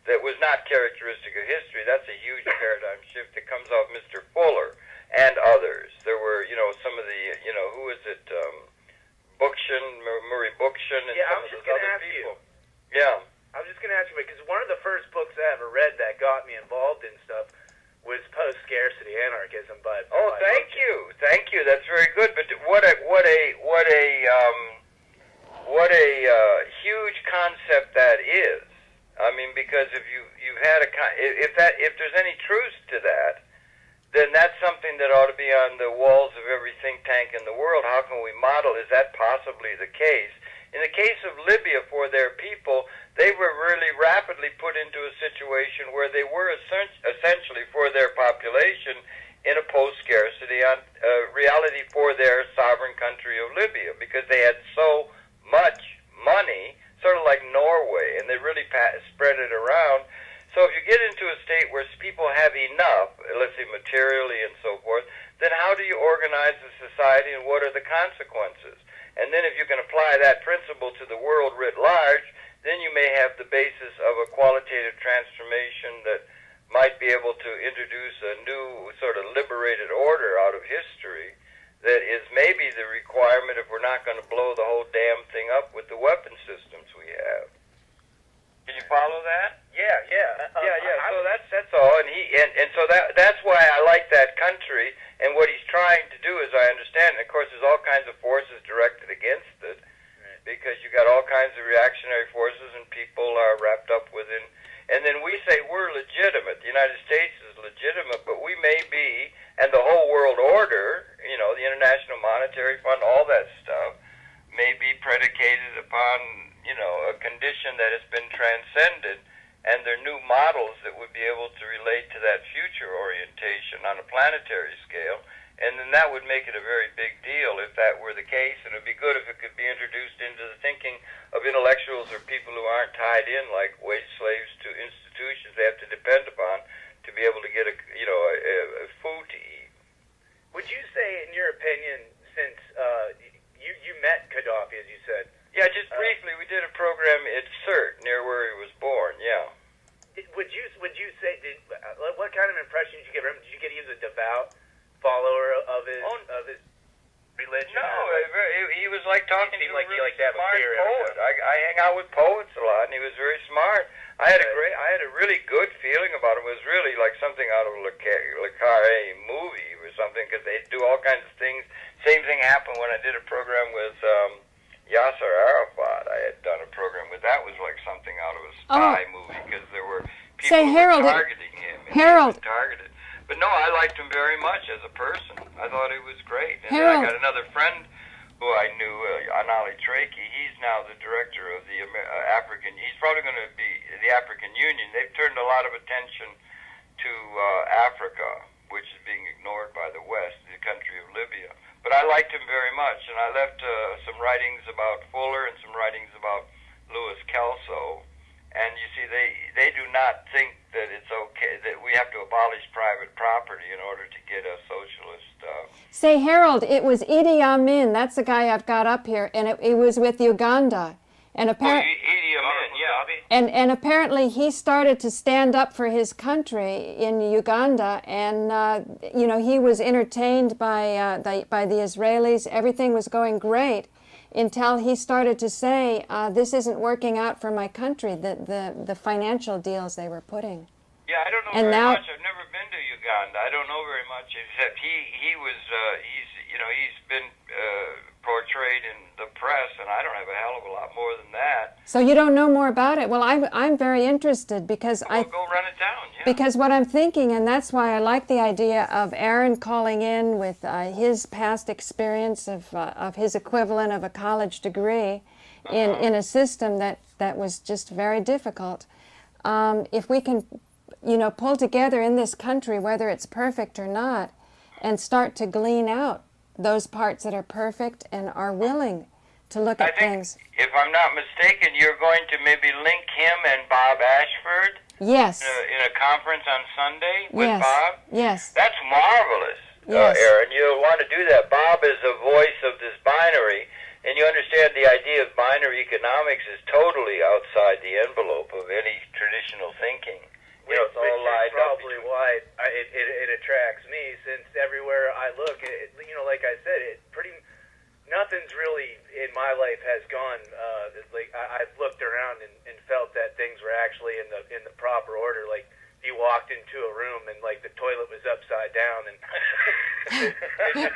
Speaker 2: that was not characteristic of history. That's a huge paradigm shift that comes off Mr. Fuller and others. There were, some of the, who is it, Bookchin, Murray Bookchin, and some of those other people. Yeah.
Speaker 1: I was just going to ask you, because one of the first books I ever read that got me involved in stuff was Post-Scarcity Anarchism by
Speaker 2: thank you. That's very good. But what a huge concept that is. I mean, because if you've had if there's any truth to that, then that's something that ought to be on the walls of every think tank in the world. How can we model? Is that possibly the case? In the case of Libya, for their people, they were really rapidly put into a situation where they were essentially, for their population, in a post-scarcity reality for their sovereign country of Libya, because they had so much money, sort of like Norway, and they really spread it around. So if you get into a state where people have enough, let's say materially and so forth, then how do you organize the society, and what are the consequences? And then if you can apply that principle to the world writ large, then you may have the basis of a qualitative transformation that might be able to introduce a new sort of liberated order out of history that is maybe the requirement if we're not going to blow the whole damn thing up with the weapon systems we have. Can you follow that?
Speaker 1: Yeah.
Speaker 2: So that's all, and so that's why I like that country, and what he's trying to do, as I understand it. Of course, there's all kinds of forces directed against it, because you got all kinds of reactionary forces, and people are wrapped up within. And then we say we're legitimate. The United States is legitimate, but we may be, and the whole world order, the International Monetary Fund, all that stuff, may be predicated upon, a condition that has been transcended, and there are new models that would be able to relate to that future orientation on a planetary scale. And then that would make it a very big deal if that were the case, and it would be good if it could be introduced into the thinking of intellectuals or people who aren't tied in like wage slaves to institutions they have to depend upon to be able to get a food to eat.
Speaker 1: Would you say, in your opinion, since you met Gaddafi, as you said?
Speaker 2: Yeah, just briefly, we did a program at CERT near where he was born. Yeah.
Speaker 1: Would you say what kind of impression did you get from him? Did you get he was a devout follower of his religion?
Speaker 2: No, he was like talking to a
Speaker 1: like
Speaker 2: really
Speaker 1: to have
Speaker 2: smart
Speaker 1: a
Speaker 2: poet. I hang out with poets a lot, and he was very smart. I had a really good feeling about him. It was really like something out of a Le Carré movie or something, because they do all kinds of things. Same thing happened when I did a program with Yasser Arafat. I had done a program with that was like something out of a spy movie because there were people
Speaker 3: Say, Harold,
Speaker 2: targeting him. And
Speaker 3: Harold.
Speaker 2: he was targeted. But no, I liked him very much as a person. I thought he was great. And
Speaker 3: Harold.
Speaker 2: then I got another friend who I knew, Anali Trakey. He's now the director of the African. He's probably going to be the African Union. They've turned a lot of attention to Africa, which is being ignored by the West, the country of Libya. But I liked him very much, and I left some writings about Fuller and some writings about Louis Kelso. And you see, they do not think that it's okay, that we have to abolish private property in order to get a socialist.
Speaker 3: Say, Harold, it was Idi Amin. That's the guy I've got up here, and it was with Uganda. And
Speaker 2: Idi Amin, yeah.
Speaker 3: And apparently he started to stand up for his country in Uganda, and you know, he was entertained by the Israelis. Everything was going great until he started to say, "This isn't working out for my country." The financial deals they were putting.
Speaker 2: Yeah, I don't know
Speaker 3: and
Speaker 2: very
Speaker 3: now,
Speaker 2: much. I've never been to Uganda. I don't know very much, except he's been portrayed in the press, and I don't have a hell of a lot more than that.
Speaker 3: So you don't know more about it? Well, I'm very interested because
Speaker 2: We'll go run it down. Yeah.
Speaker 3: Because what I'm thinking, and that's why I like the idea of Aaron calling in with his past experience of his equivalent of a college degree in a system that was just very difficult. If we can, you know, pull together in this country, whether it's perfect or not, and start to glean out those parts that are perfect and are willing to look at things.
Speaker 2: If I'm not mistaken, you're going to maybe link him and Bob Ashford.
Speaker 3: Yes.
Speaker 2: In a conference on Sunday with Bob?
Speaker 3: Yes.
Speaker 2: That's marvelous,
Speaker 3: Yes.
Speaker 2: Aaron. You'll want to do that. Bob is the voice of this binary, and you understand the idea of binary economics is totally outside the envelope of any traditional thinking. You know, it's all
Speaker 1: Which is
Speaker 2: lined up.
Speaker 1: probably why it attracts me, since everywhere I look, you know, like I said, nothing's really in my life has gone. I've looked around and felt that things were actually in the proper order. Like you walked into a room and like the toilet was upside down and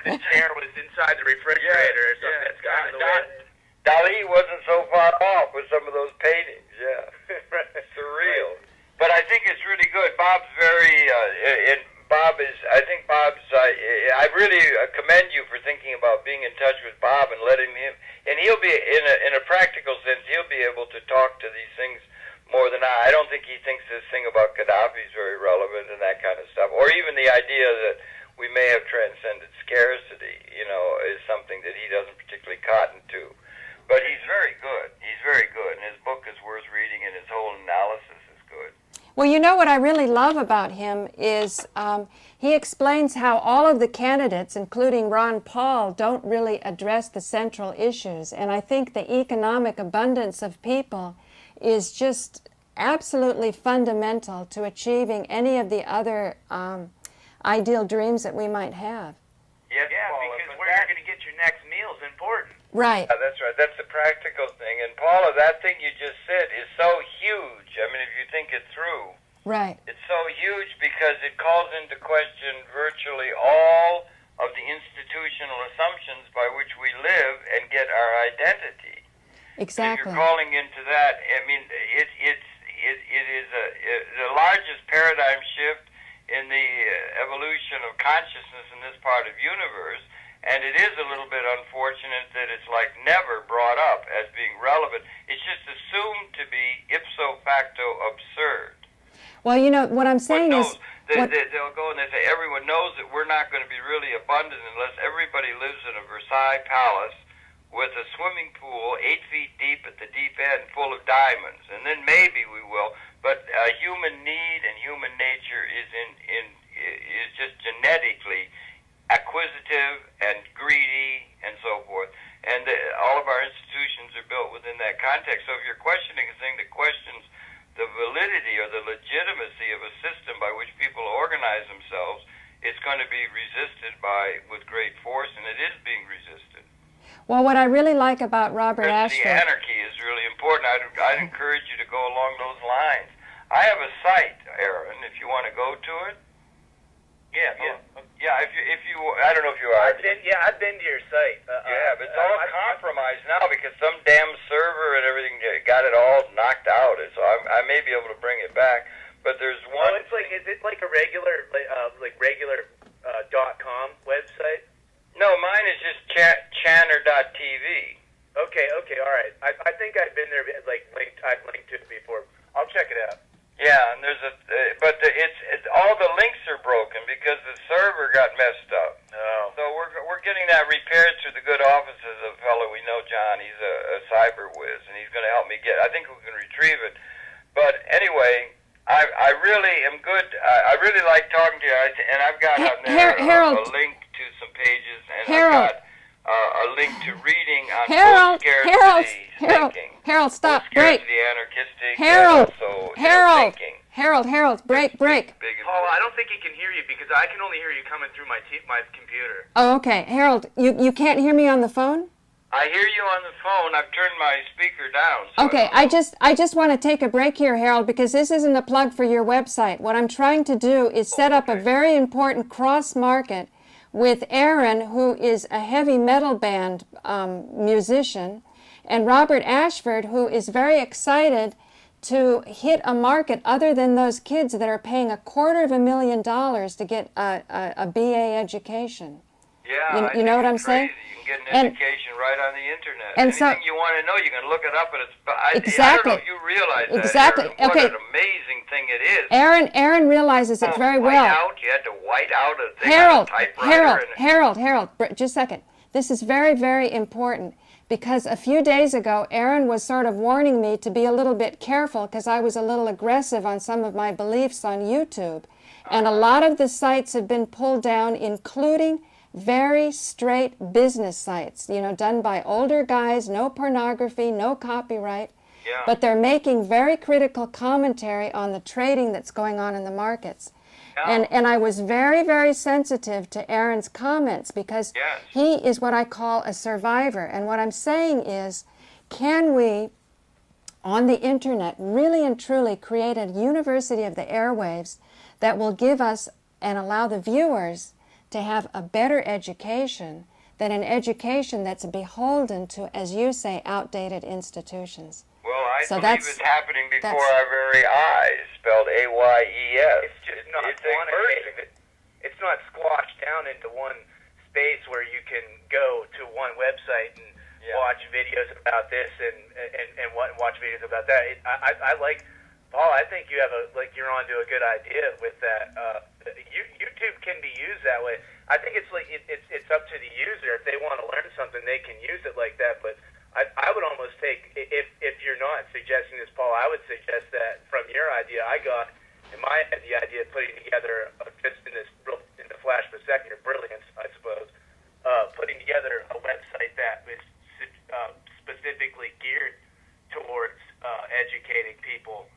Speaker 1: the chair was inside the refrigerator or something. That's kind of the way.
Speaker 2: Dali wasn't so far off with some of those paintings. Yeah, surreal. But I think it's really good. Bob's very, I think Bob's, I really commend you for thinking about being in touch with Bob and letting him, and he'll be, in a practical sense, he'll be able to talk to these things more than I don't think he thinks this thing about Gaddafi is very relevant and that kind of stuff, or even the idea that we may have transcended scarcity, you know, is something that he doesn't particularly cotton to. But he's very good. He's very good, and his book is worth reading, and his whole analysis is good.
Speaker 3: Well, you know what I really love about him is he explains how all of the candidates, including Ron Paul, don't really address the central issues. And I think the economic abundance of people is just absolutely fundamental to achieving any of the other ideal dreams that we might have.
Speaker 2: Yes,
Speaker 1: Yeah,
Speaker 2: Paula,
Speaker 1: because where you're going to get your next meal is important.
Speaker 3: Right.
Speaker 2: Yeah, that's right. That's the practical thing. And Paula, that thing you just said is so huge. I mean, if you think it through,
Speaker 3: Right.
Speaker 2: it's so huge because it calls into question virtually all of the institutional assumptions by which we live and get our identity.
Speaker 3: Exactly.
Speaker 2: If you're calling into that, I mean, it is the largest paradigm shift in the evolution of consciousness in this part of universe. And it is a little bit unfortunate that it's like never brought up as being relevant. It's just assumed to be ipso facto absurd.
Speaker 3: Well, you know, what I'm saying is...
Speaker 2: They'll go and they say, everyone knows that we're not going to be really abundant unless everybody lives in a Versailles palace with a swimming pool 8 feet deep at the deep end full of diamonds. And then maybe we will. But human need and human nature is just genetically acquisitive and greedy and so forth, and all of our institutions are built within that context. So if you're questioning a thing that questions the validity or the legitimacy of a system by which people organize themselves, it's going to be resisted with great force, and it is being resisted.
Speaker 3: Well, what I really like about Robert Ashford...
Speaker 2: The anarchy is really important. I'd encourage you to go along those lines. I have a site, Aaron, if you want to go to it. Yeah. If you, I don't know if you are.
Speaker 1: I've been to your site.
Speaker 2: But it's all compromised now because some damn server and everything got it all knocked out. And so I may may be able to bring it back. But there's one.
Speaker 1: Oh, is it like a regular .com website?
Speaker 2: No, mine is just channer.tv.
Speaker 1: Okay, all right. I think I've been there, I've linked to it before. I'll check it out.
Speaker 2: Yeah, and there's it's all the links are broken because the server got messed up.
Speaker 1: Oh.
Speaker 2: So we're getting that repaired through the good offices of a fellow we know, John. He's a cyber whiz, and he's going to help me get. I think we can retrieve it. But anyway, I really am good. I really like talking to you, and I've got on there a link to some pages, and I've got a link to reading on post-scarcity thinking.
Speaker 3: Harold, stop, break.
Speaker 2: Anarchistic,
Speaker 3: Harold, break.
Speaker 1: Paul, I don't think he can hear you because I can only hear you coming through my computer.
Speaker 3: Oh, okay. Harold, you can't hear me on the phone?
Speaker 2: I hear you on the phone. I've turned my speaker down. So
Speaker 3: okay, I just want to take a break here, Harold, because this isn't a plug for your website. What I'm trying to do is set up a very important cross-market with Aaron, who is a heavy metal band musician, and Robert Ashford, who is very excited to hit a market other than those kids that are paying $250,000 to get a BA education.
Speaker 2: Yeah,
Speaker 3: you know what I'm saying?
Speaker 2: You can get an education right on the internet.
Speaker 3: And
Speaker 2: anything you want to know, you can look it up, and it's
Speaker 3: exactly.
Speaker 2: I don't know if you realize that.
Speaker 3: Exactly.
Speaker 2: Aaron, what an amazing thing it is.
Speaker 3: Aaron realizes it very well.
Speaker 2: You had to white out a thing on a typewriter.
Speaker 3: Harold, just a second. This is very, very important because a few days ago, Aaron was sort of warning me to be a little bit careful because I was a little aggressive on some of my beliefs on YouTube. And a lot of the sites have been pulled down, including very straight business sites, done by older guys, no pornography, no copyright.
Speaker 2: Yeah.
Speaker 3: But they're making very critical commentary on the trading that's going on in the markets. Yeah. And I was very, very sensitive to Aaron's comments because he is what I call a survivor. And what I'm saying is, can we, on the internet, really and truly create a university of the airwaves that will give us and allow the viewers to have a better education than an education that's beholden to, as you say, outdated institutions?
Speaker 2: Well, I believe it's happening before our very eyes, spelled AYES.
Speaker 1: It's just not quantitative. It's not squashed down into one space where you can go to one website and watch videos about this and watch videos about that. I like, Paul, I think you have you're onto a good idea with that. YouTube can be used that way. I think it's up to the user. If they want to learn something, they can use it like that. But I would almost take, if you're not suggesting this, Paul, I would suggest that from your idea, I got in my head the idea of putting together, just in the flash of a second, your brilliance, I suppose, putting together a website that is specifically geared towards educating people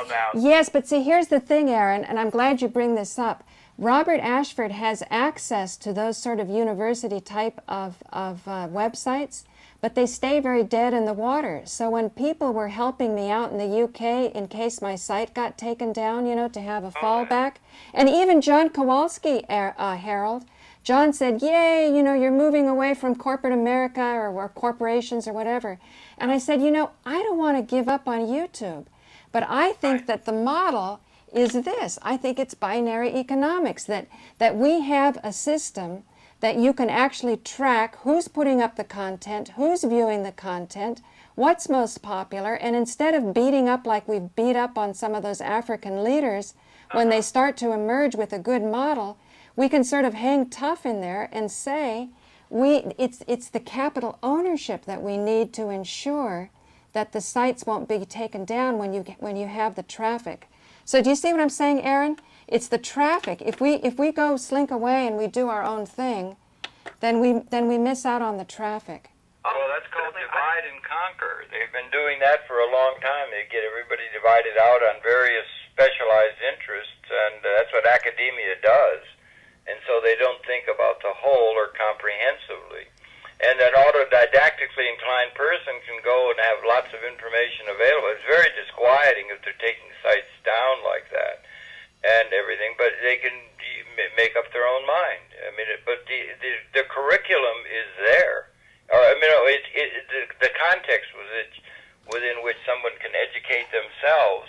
Speaker 1: about.
Speaker 3: Yes, but see, here's the thing, Aaron, and I'm glad you bring this up. Robert Ashford has access to those sort of university type of websites, but they stay very dead in the water. So when people were helping me out in the UK in case my site got taken down, to have a fallback, and even John Kowalski, Harold, John said, yay, you're moving away from corporate America or corporations or whatever. And I said, I don't want to give up on YouTube, but I think that the model is this. I think it's binary economics, that we have a system that you can actually track who's putting up the content, who's viewing the content, what's most popular, and instead of beating up like we've beat up on some of those African leaders, when they start to emerge with a good model, we can sort of hang tough in there and say, it's the capital ownership that we need to ensure that the sites won't be taken down when you have the traffic. So do you see what I'm saying, Aaron? It's the traffic. If we go slink away and we do our own thing, then we miss out on the traffic.
Speaker 2: Well, that's called divide and conquer. They've been doing that for a long time. They get everybody divided out on various specialized interests, and that's what academia does. And so they don't think about the whole or comprehensively. And an autodidactically inclined person can go and have lots of information available. It's very disquieting if they're taking sites down like that and everything, but they can make up their own mind. I mean, but the curriculum is there. Or, I mean, the context within which someone can educate themselves.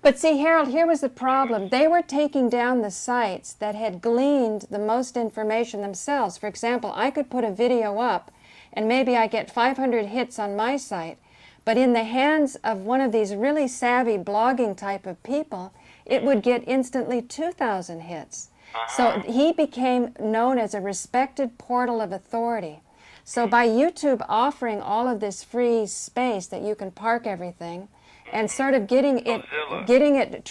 Speaker 3: But see, Harold, here was the problem. They were taking down the sites that had gleaned the most information themselves. For example, I could put a video up, and maybe I get 500 hits on my site, but in the hands of one of these really savvy blogging type of people, it would get instantly 2,000 hits. So he became known as a respected portal of authority. So by YouTube offering all of this free space that you can park everything, and sort of getting it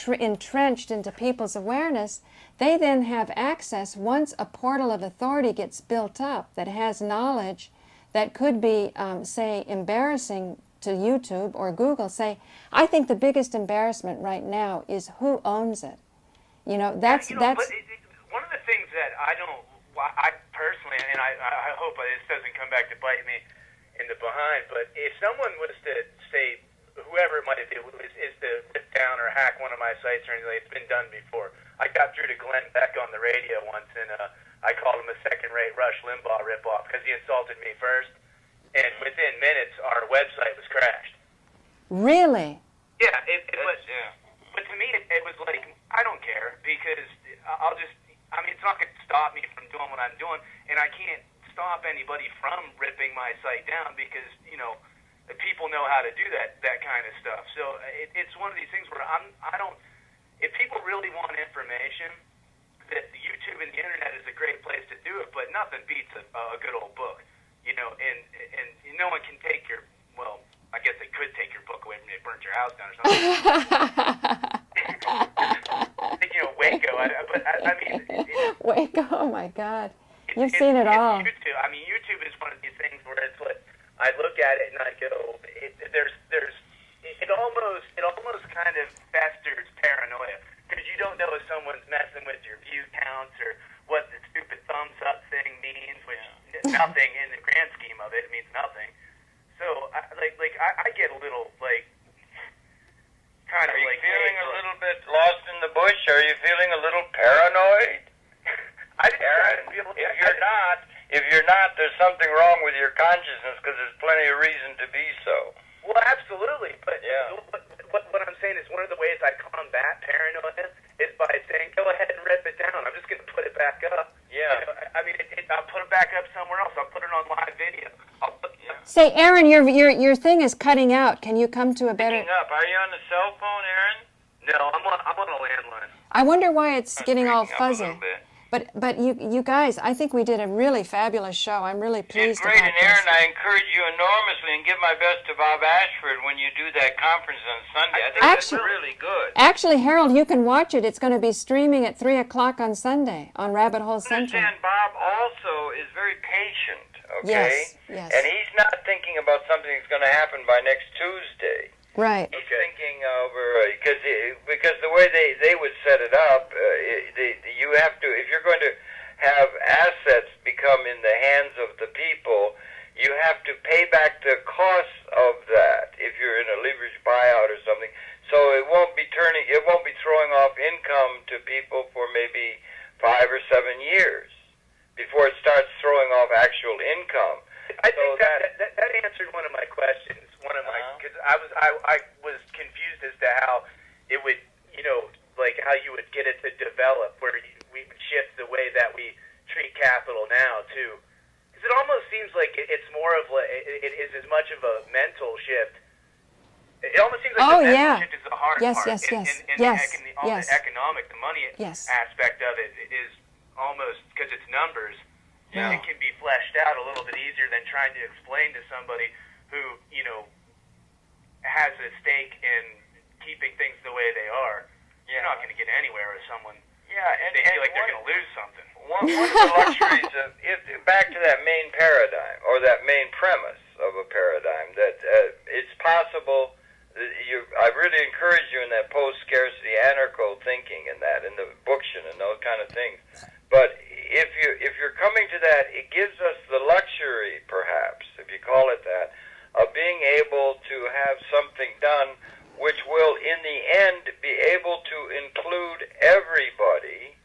Speaker 3: entrenched into people's awareness, they then have access, once a portal of authority gets built up that has knowledge that could be, say, embarrassing to YouTube or Google. Say, I think the biggest embarrassment right now is who owns it. You know, that's...
Speaker 1: But one of the things that I personally, and I hope this doesn't come back to bite me in the behind, but if someone was to say, whoever it might be, is to rip down or hack one of my sites or anything, it's been done before. I got through to Glenn Beck on the radio once, and I called him a second-rate Rush Limbaugh ripoff because he insulted me first, and within minutes, our website was crashed.
Speaker 3: Really?
Speaker 1: Yeah, it was. Yeah. But to me, it was like, I don't care, because it's not going to stop me from doing what I'm doing, and I can't stop anybody from ripping my site down because, you know, people know how to do that kind of stuff. So it's one of these things where if people really want information, that YouTube and the internet is a great place to do it, but nothing beats a good old book, you know, and no one can take I guess they could take your book away from you, they burnt your house down or something. You know, Waco, I mean...
Speaker 3: Waco, oh my God. You've seen it all.
Speaker 1: YouTube. I mean, YouTube is one of these things where it's like, I look at it and I go, it almost kind of festers paranoia, because you don't know if someone's messing with your view counts or what the stupid thumbs up thing means, which nothing in the grand scheme of it means nothing. So I get a little kind of
Speaker 2: Are you feeling a little bit lost in the bush? Are you feeling a little paranoid? If you're not, there's something wrong with your consciousness, because there's plenty of reason to be so.
Speaker 1: Well, absolutely, but what I'm saying is one of the ways I combat paranoia is by saying, go ahead and rip it down. I'm just going to put it back up.
Speaker 2: Yeah.
Speaker 1: You know, I mean, I'll put it back up somewhere else. I'll put it on live video.
Speaker 3: Say, Aaron, your thing is cutting out. Can you come to a better...
Speaker 2: Picking up. Are you on the cell phone, Aaron?
Speaker 1: No, I'm on a landline.
Speaker 3: I wonder why it's getting all fuzzy.
Speaker 2: A little bit.
Speaker 3: But you guys, I think we did a really fabulous show. I'm really pleased
Speaker 2: about this.
Speaker 3: It's great,
Speaker 2: and Aaron, I encourage you enormously, and give my best to Bob Ashford when you do that conference on Sunday. I think that's really good.
Speaker 3: Actually, Harold, you can watch it. It's going to be streaming at 3 o'clock on Sunday on Rabbit Hole Central.
Speaker 2: Understand, Bob also is very patient, okay?
Speaker 3: Yes.
Speaker 2: And he's not thinking about something that's going to happen by next Tuesday.
Speaker 3: Right.
Speaker 2: He's thinking over, because the way they would set it up, you have to, if you're going to have assets become in the hands of the people, you have to pay back the costs of that if you're in a leverage buyout or something. So it won't be throwing off income to people for maybe 5 or 7 years before it starts throwing off actual income.
Speaker 1: I think that answered one of my questions. Because I was confused as to how it would, you know, like how you would get it to develop, where we would shift the way that we treat capital now too. Because it almost seems like it's more of it is as much of a mental shift. It almost seems like the mental shift is the hard part.
Speaker 3: Yes.
Speaker 1: The economic, the money aspect of it is almost, because it's numbers. Yeah. It can be fleshed out a little bit easier than trying to explain to somebody who, you know, has a stake in keeping things the way they are. Yeah. You're not going to get anywhere with someone. Yeah, and they feel like they're going to lose something.
Speaker 2: One of the luxuries of, back to that main paradigm, or that main premise of a paradigm, that it's possible. I really encourage you in that post-scarcity anarcho thinking and that, in the Booktion and those kind of things. But if you're coming to that, it gives us the luxury, perhaps, if you call it that, of being able to have something done which will, in the end, be able to include everybody,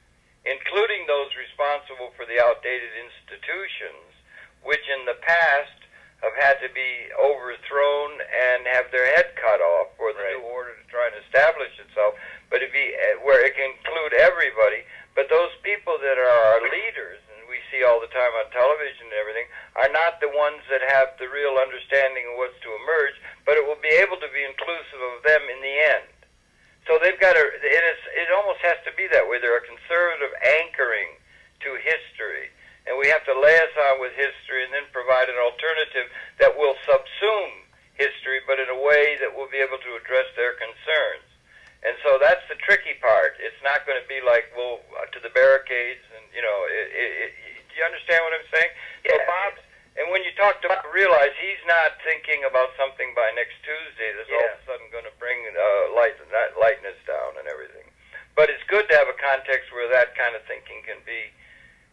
Speaker 2: including those responsible for the outdated institutions, which in the past have had to be overthrown and have their head cut off for the new order to try and establish itself. But where it can include everybody. But those people that are our leaders, and we see all the time on television and everything, are not the ones that have the real understanding of what's to emerge, but it will be able to be inclusive of them in the end. So they've got it almost has to be that way. They're a conservative anchoring to history. And we have to lay us on with history and then provide an alternative that will subsume history, but in a way that will be able to address their concerns. And so that's the tricky part. It's not going to be like, well, to the barricades, and do you understand what I'm saying?
Speaker 1: Yeah.
Speaker 2: So Bob's, and when you talk to Bob, realize he's not thinking about something by next Tuesday that's all of a sudden going to bring lightness down and everything. But it's good to have a context where that kind of thinking can be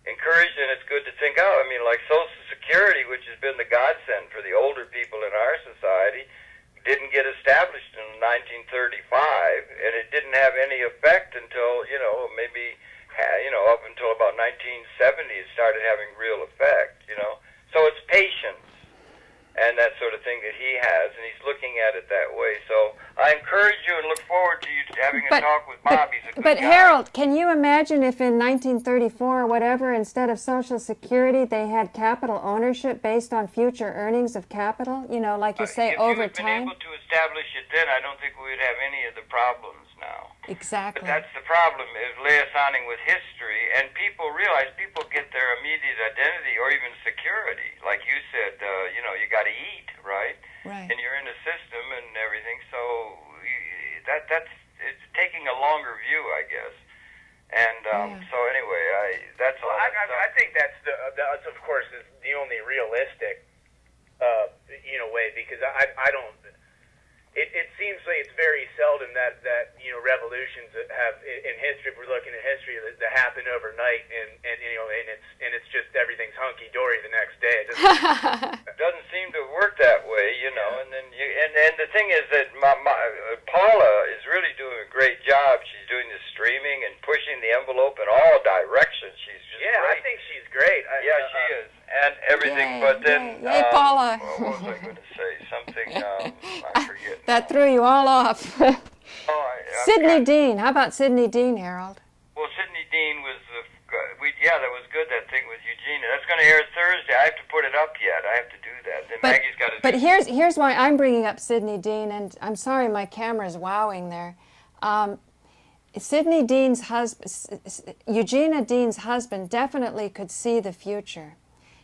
Speaker 2: encouraged, and it's good to think out. I mean, like Social Security, which has been the godsend for the older people in our society, didn't get established in 1935, and it didn't have any effect until, maybe, up until about 1970, it started having real effect, So it's patience and that sort of thing that he has, and he's looking at it that way. So I encourage you and look forward to you having a talk with Bob. He's a good guy.
Speaker 3: But Harold, can you imagine if in 1934 or whatever, instead of Social Security, they had capital ownership based on future earnings of capital? Like you say, over
Speaker 2: time. If you had been able to establish it then, I don't think we would have any of the problems now.
Speaker 3: Exactly.
Speaker 2: But that's the problem, is liaisoning with history, and people realize people get their immediate identity or even security. Like you said, you got to eat, right?
Speaker 3: Right.
Speaker 2: And you're in a system and everything, so it's taking a longer view, I guess. And so anyway, that's all.
Speaker 1: I think that's of course is the only realistic way, because I don't. It seems like it's very seldom that revolutions that have in history. If we're looking at history, that happen overnight, and it's just everything's hunky dory the next day.
Speaker 2: It doesn't seem to work that way, And then and the thing is that Paula is really doing a great job. She's doing the streaming and pushing the envelope in all directions. She's just great.
Speaker 1: I think she's great.
Speaker 2: She is, and everything. But then,
Speaker 3: Yay, Paula.
Speaker 2: What was I going to say? Something I forget.
Speaker 3: That threw you all off. Sidney Dean. How about Sidney Dean, Harold?
Speaker 2: Well, Sidney Dean was that was good, that thing with Eugenia. That's going to air Thursday. I have to put it up yet. I have to do that. Then Maggie's got to
Speaker 3: But here's why I'm bringing up Sidney Dean, and I'm sorry my camera's wowing there. Sidney Dean's husband, Eugenia Dean's husband, definitely could see the future.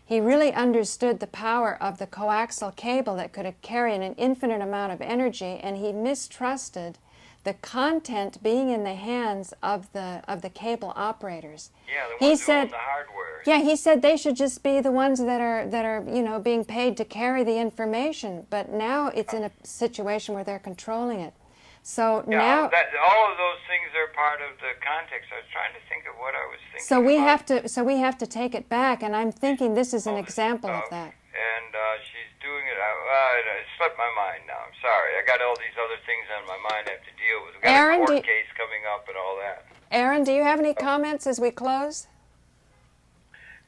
Speaker 3: He really understood the power of the coaxial cable that could carry an infinite amount of energy, and he mistrusted the content being in the hands of the cable operators.
Speaker 2: Yeah, the ones who own the hardware.
Speaker 3: Yeah, he said they should just be the ones that are being paid to carry the information. But now it's in a situation where they're controlling it. So now
Speaker 2: all of those things are part of the context. I was trying to think of what I was thinking.
Speaker 3: So we have to take it back, and I'm thinking this is an example of that.
Speaker 2: And she's doing it. It slipped my mind now. I'm sorry. I got all these other things on my mind I have to deal with. We've got
Speaker 3: Aaron,
Speaker 2: a court case coming up and all that.
Speaker 3: Aaron, do you have any comments as we close?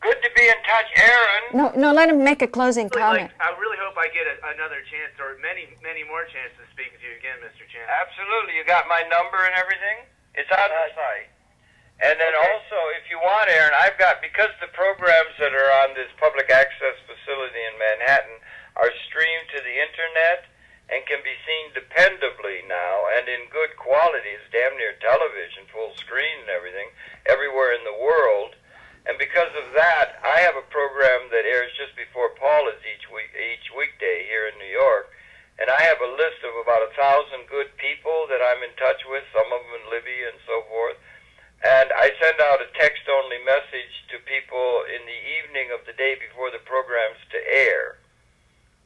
Speaker 2: Good to be in touch, Aaron.
Speaker 3: No, let him make a closing comment.
Speaker 1: I really hope I get another chance, or many more chances to speak with you again, Mr. Chan.
Speaker 2: Absolutely. You got my number and everything? It's on the site. And then also, if you want, Aaron, I've got, because the programs that are on this public access facility in Manhattan are streamed to the internet and can be seen dependably now and in good quality. It's damn near television, full screen and everything, everywhere in the world. And because of that, I have a program that airs just before Paula's each weekday here in New York. And I have a list of about 1,000 good people that I'm in touch with, some of them in Libya and so forth. And I send out a text-only message to people in the evening of the day before the program's to air.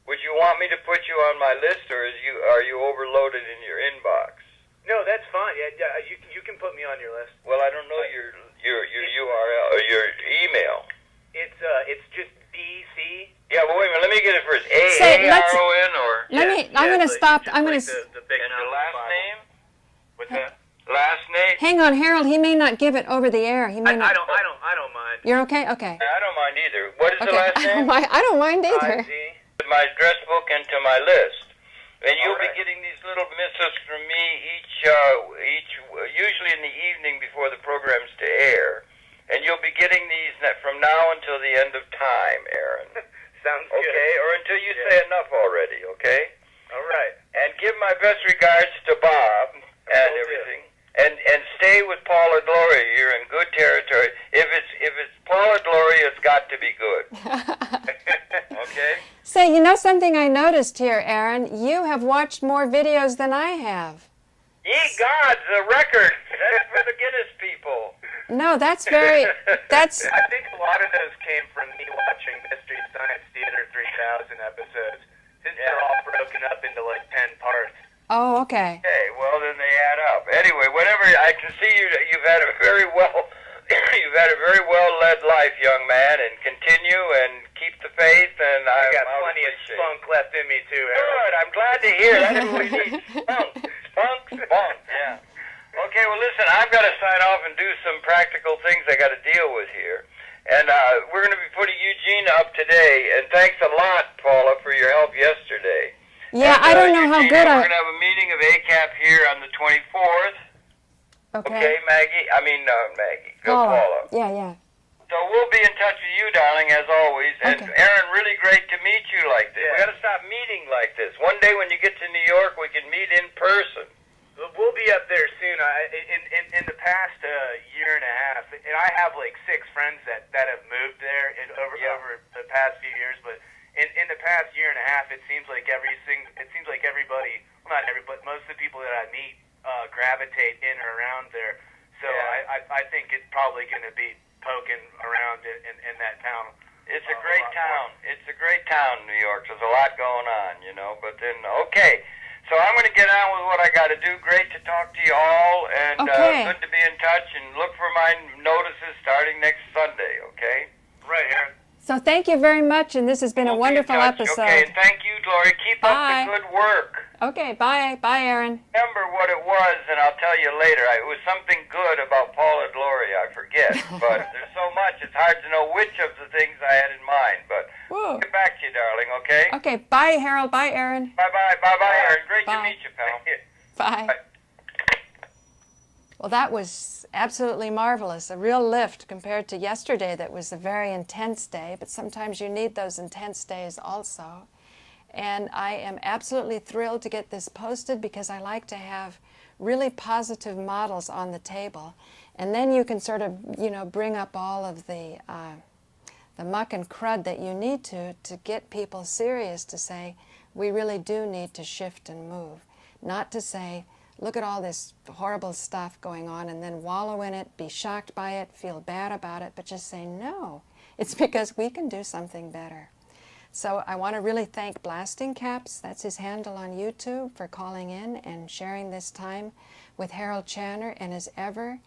Speaker 2: Would you want me to put you on my list, or are you overloaded in your inbox?
Speaker 1: No, that's fine. Yeah, you can put me on your list.
Speaker 2: Well, I don't know your URL or your email.
Speaker 1: It's just DC.
Speaker 2: Yeah, but wait a minute. Let me get it first. AARON or.
Speaker 3: I'm going to stop. I'm going to.
Speaker 2: And the last name. What's that? Last name.
Speaker 3: Hang on, Harold. He may not give it over the air. He may not.
Speaker 1: I don't mind.
Speaker 3: You're okay. Okay.
Speaker 2: I don't mind either. What is the last name?
Speaker 3: I don't mind either.
Speaker 2: My address book and to my list. And you'll be getting these little missives from me usually in the evening before the program's to air. And you'll be getting these from now until the end of time, Aaron.
Speaker 1: Sounds good.
Speaker 2: Okay, or until you say enough already, okay?
Speaker 1: All right.
Speaker 2: And give my best regards to Bob and everything. And stay with Paula Gloria. You're in good territory. If it's Paula Gloria, it's got to be good. Okay?
Speaker 3: Say, you know something I noticed here, Aaron? You have watched more videos than I have.
Speaker 2: Ye gods, a record. That's for the Guinness people.
Speaker 3: No, that's very, that's...
Speaker 1: I think a lot of those came from me watching Mystery Science Theater 3000 episodes, since they're all broken up into like 10 parts.
Speaker 3: Oh, okay.
Speaker 2: Okay, well then they add up. Anyway, whatever, I can see you've had a very well, you've had a very well led life, young man, and continue and keep the faith. And
Speaker 1: I got plenty of spunk left in me too, Harold.
Speaker 2: Good, I'm glad to hear. That's what we need. Spunk. Yeah. Okay, well listen, I've got to sign off and do some practical things I got to deal with here. And we're going to be putting Eugene up today. And thanks a lot, Paula, for your help yesterday.
Speaker 3: Yeah, I don't know how good
Speaker 2: we're going to have a meeting of ACAP here on the 24th. Okay, Maggie? Maggie. Paula.
Speaker 3: Yeah.
Speaker 2: So we'll be in touch with you, darling, as always. And Aaron, really great to meet you like this. We got to stop meeting like this. One day when you get to New York, we can meet in person.
Speaker 1: We'll be up there soon. In the past year and a half, and I have like 6 friends that have moved there over the past few years. But in the past year and a half, it seems like everybody, well, not everybody, most of the people that I meet gravitate in or around there. So I think it's probably going to be poking around in that town.
Speaker 2: It's a great town. It's a great town, New York. There's a lot going on, you know. But then, okay. So I'm going to get on with what I got to do. Great to talk to you all, and good to be in touch. And look for my notices starting next Sunday, okay?
Speaker 1: Right, Aaron.
Speaker 3: So thank you very much, and this has been a wonderful episode.
Speaker 2: Okay, and thank you, Gloria. Keep up the good work.
Speaker 3: Okay, bye. Bye, Aaron.
Speaker 2: Remember what it was, and I'll tell you later. It was something good about Paula Gloria. I forget, but there's so much, it's hard to know which of the things I had in mind. But I'll get back to you, darling, okay?
Speaker 3: Okay, bye, Harold. Bye, Aaron.
Speaker 2: Bye-bye, Aaron. Great to meet you, pal.
Speaker 3: Bye. Well, that was absolutely marvelous. A real lift compared to yesterday that was a very intense day, but sometimes you need those intense days also. And I am absolutely thrilled to get this posted because I like to have really positive models on the table. And then you can sort of, bring up all of the muck and crud that you need to get people serious to say, we really do need to shift and move. Not to say, look at all this horrible stuff going on and then wallow in it, be shocked by it, feel bad about it, but just say, no, it's because we can do something better. So I want to really thank Blastingcaps, that's his handle on YouTube, for calling in and sharing this time with Harold Channer. And as ever,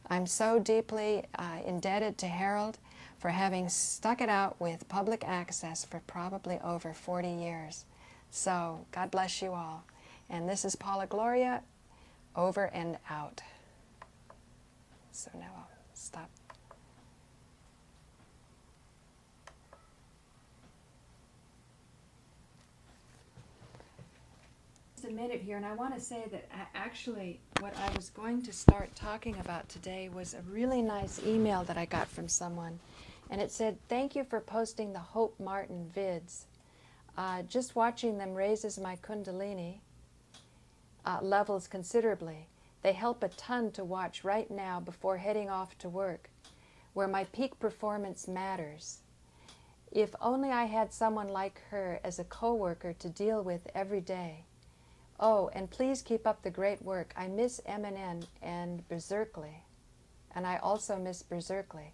Speaker 3: I'm so deeply indebted to Harold for having stuck it out with public access for probably over 40 years. So God bless you all. And this is Paula Gloria, over and out. So now I'll stop. A minute here, and I want to say that actually what I was going to start talking about today was a really nice email that I got from someone, and it said, thank you for posting the Hope Martin vids. Just watching them raises my kundalini levels considerably. They help a ton to watch right now before heading off to work, where my peak performance matters. If only I had someone like her as a coworker to deal with every day. Oh, and please keep up the great work. I miss Eminem and Berserkly, and I also miss Berserkly.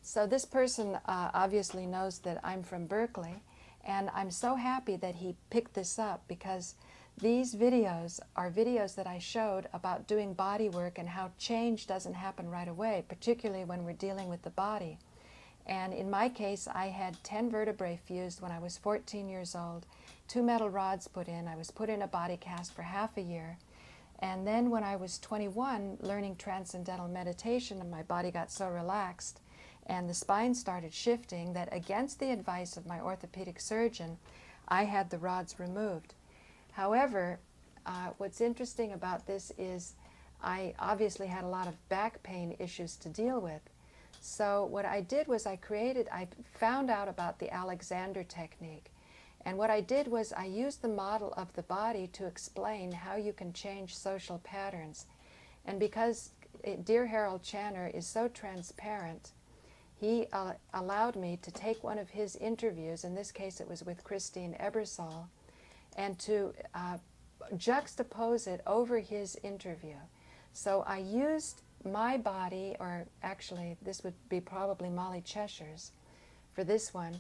Speaker 3: So this person obviously knows that I'm from Berkeley, and I'm so happy that he picked this up because these videos are videos that I showed about doing body work and how change doesn't happen right away, particularly when we're dealing with the body. And in my case, I had 10 vertebrae fused when I was 14 years old, 2 metal rods put in. I was put in a body cast for half a year. And then when I was 21, learning transcendental meditation, and my body got so relaxed and the spine started shifting that against the advice of my orthopedic surgeon, I had the rods removed. However, what's interesting about this is I obviously had a lot of back pain issues to deal with. So what I did was I found out about the Alexander technique. And what I did was I used the model of the body to explain how you can change social patterns. And because dear Harold Channer is so transparent, he allowed me to take one of his interviews, in this case it was with Christine Ebersol, and to juxtapose it over his interview. So I used my body, or actually this would be probably Molly Cheshire's for this one,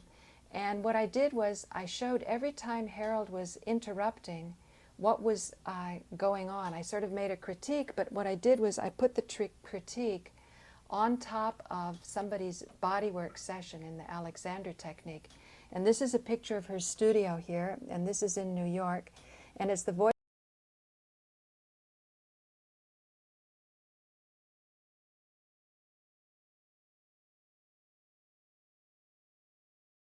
Speaker 3: and what I did was I showed every time Harold was interrupting what was going on. I sort of made a critique, but what I did was I put the critique on top of somebody's bodywork session in the Alexander technique. And this is a picture of her studio here, and this is in New York, and it's the voice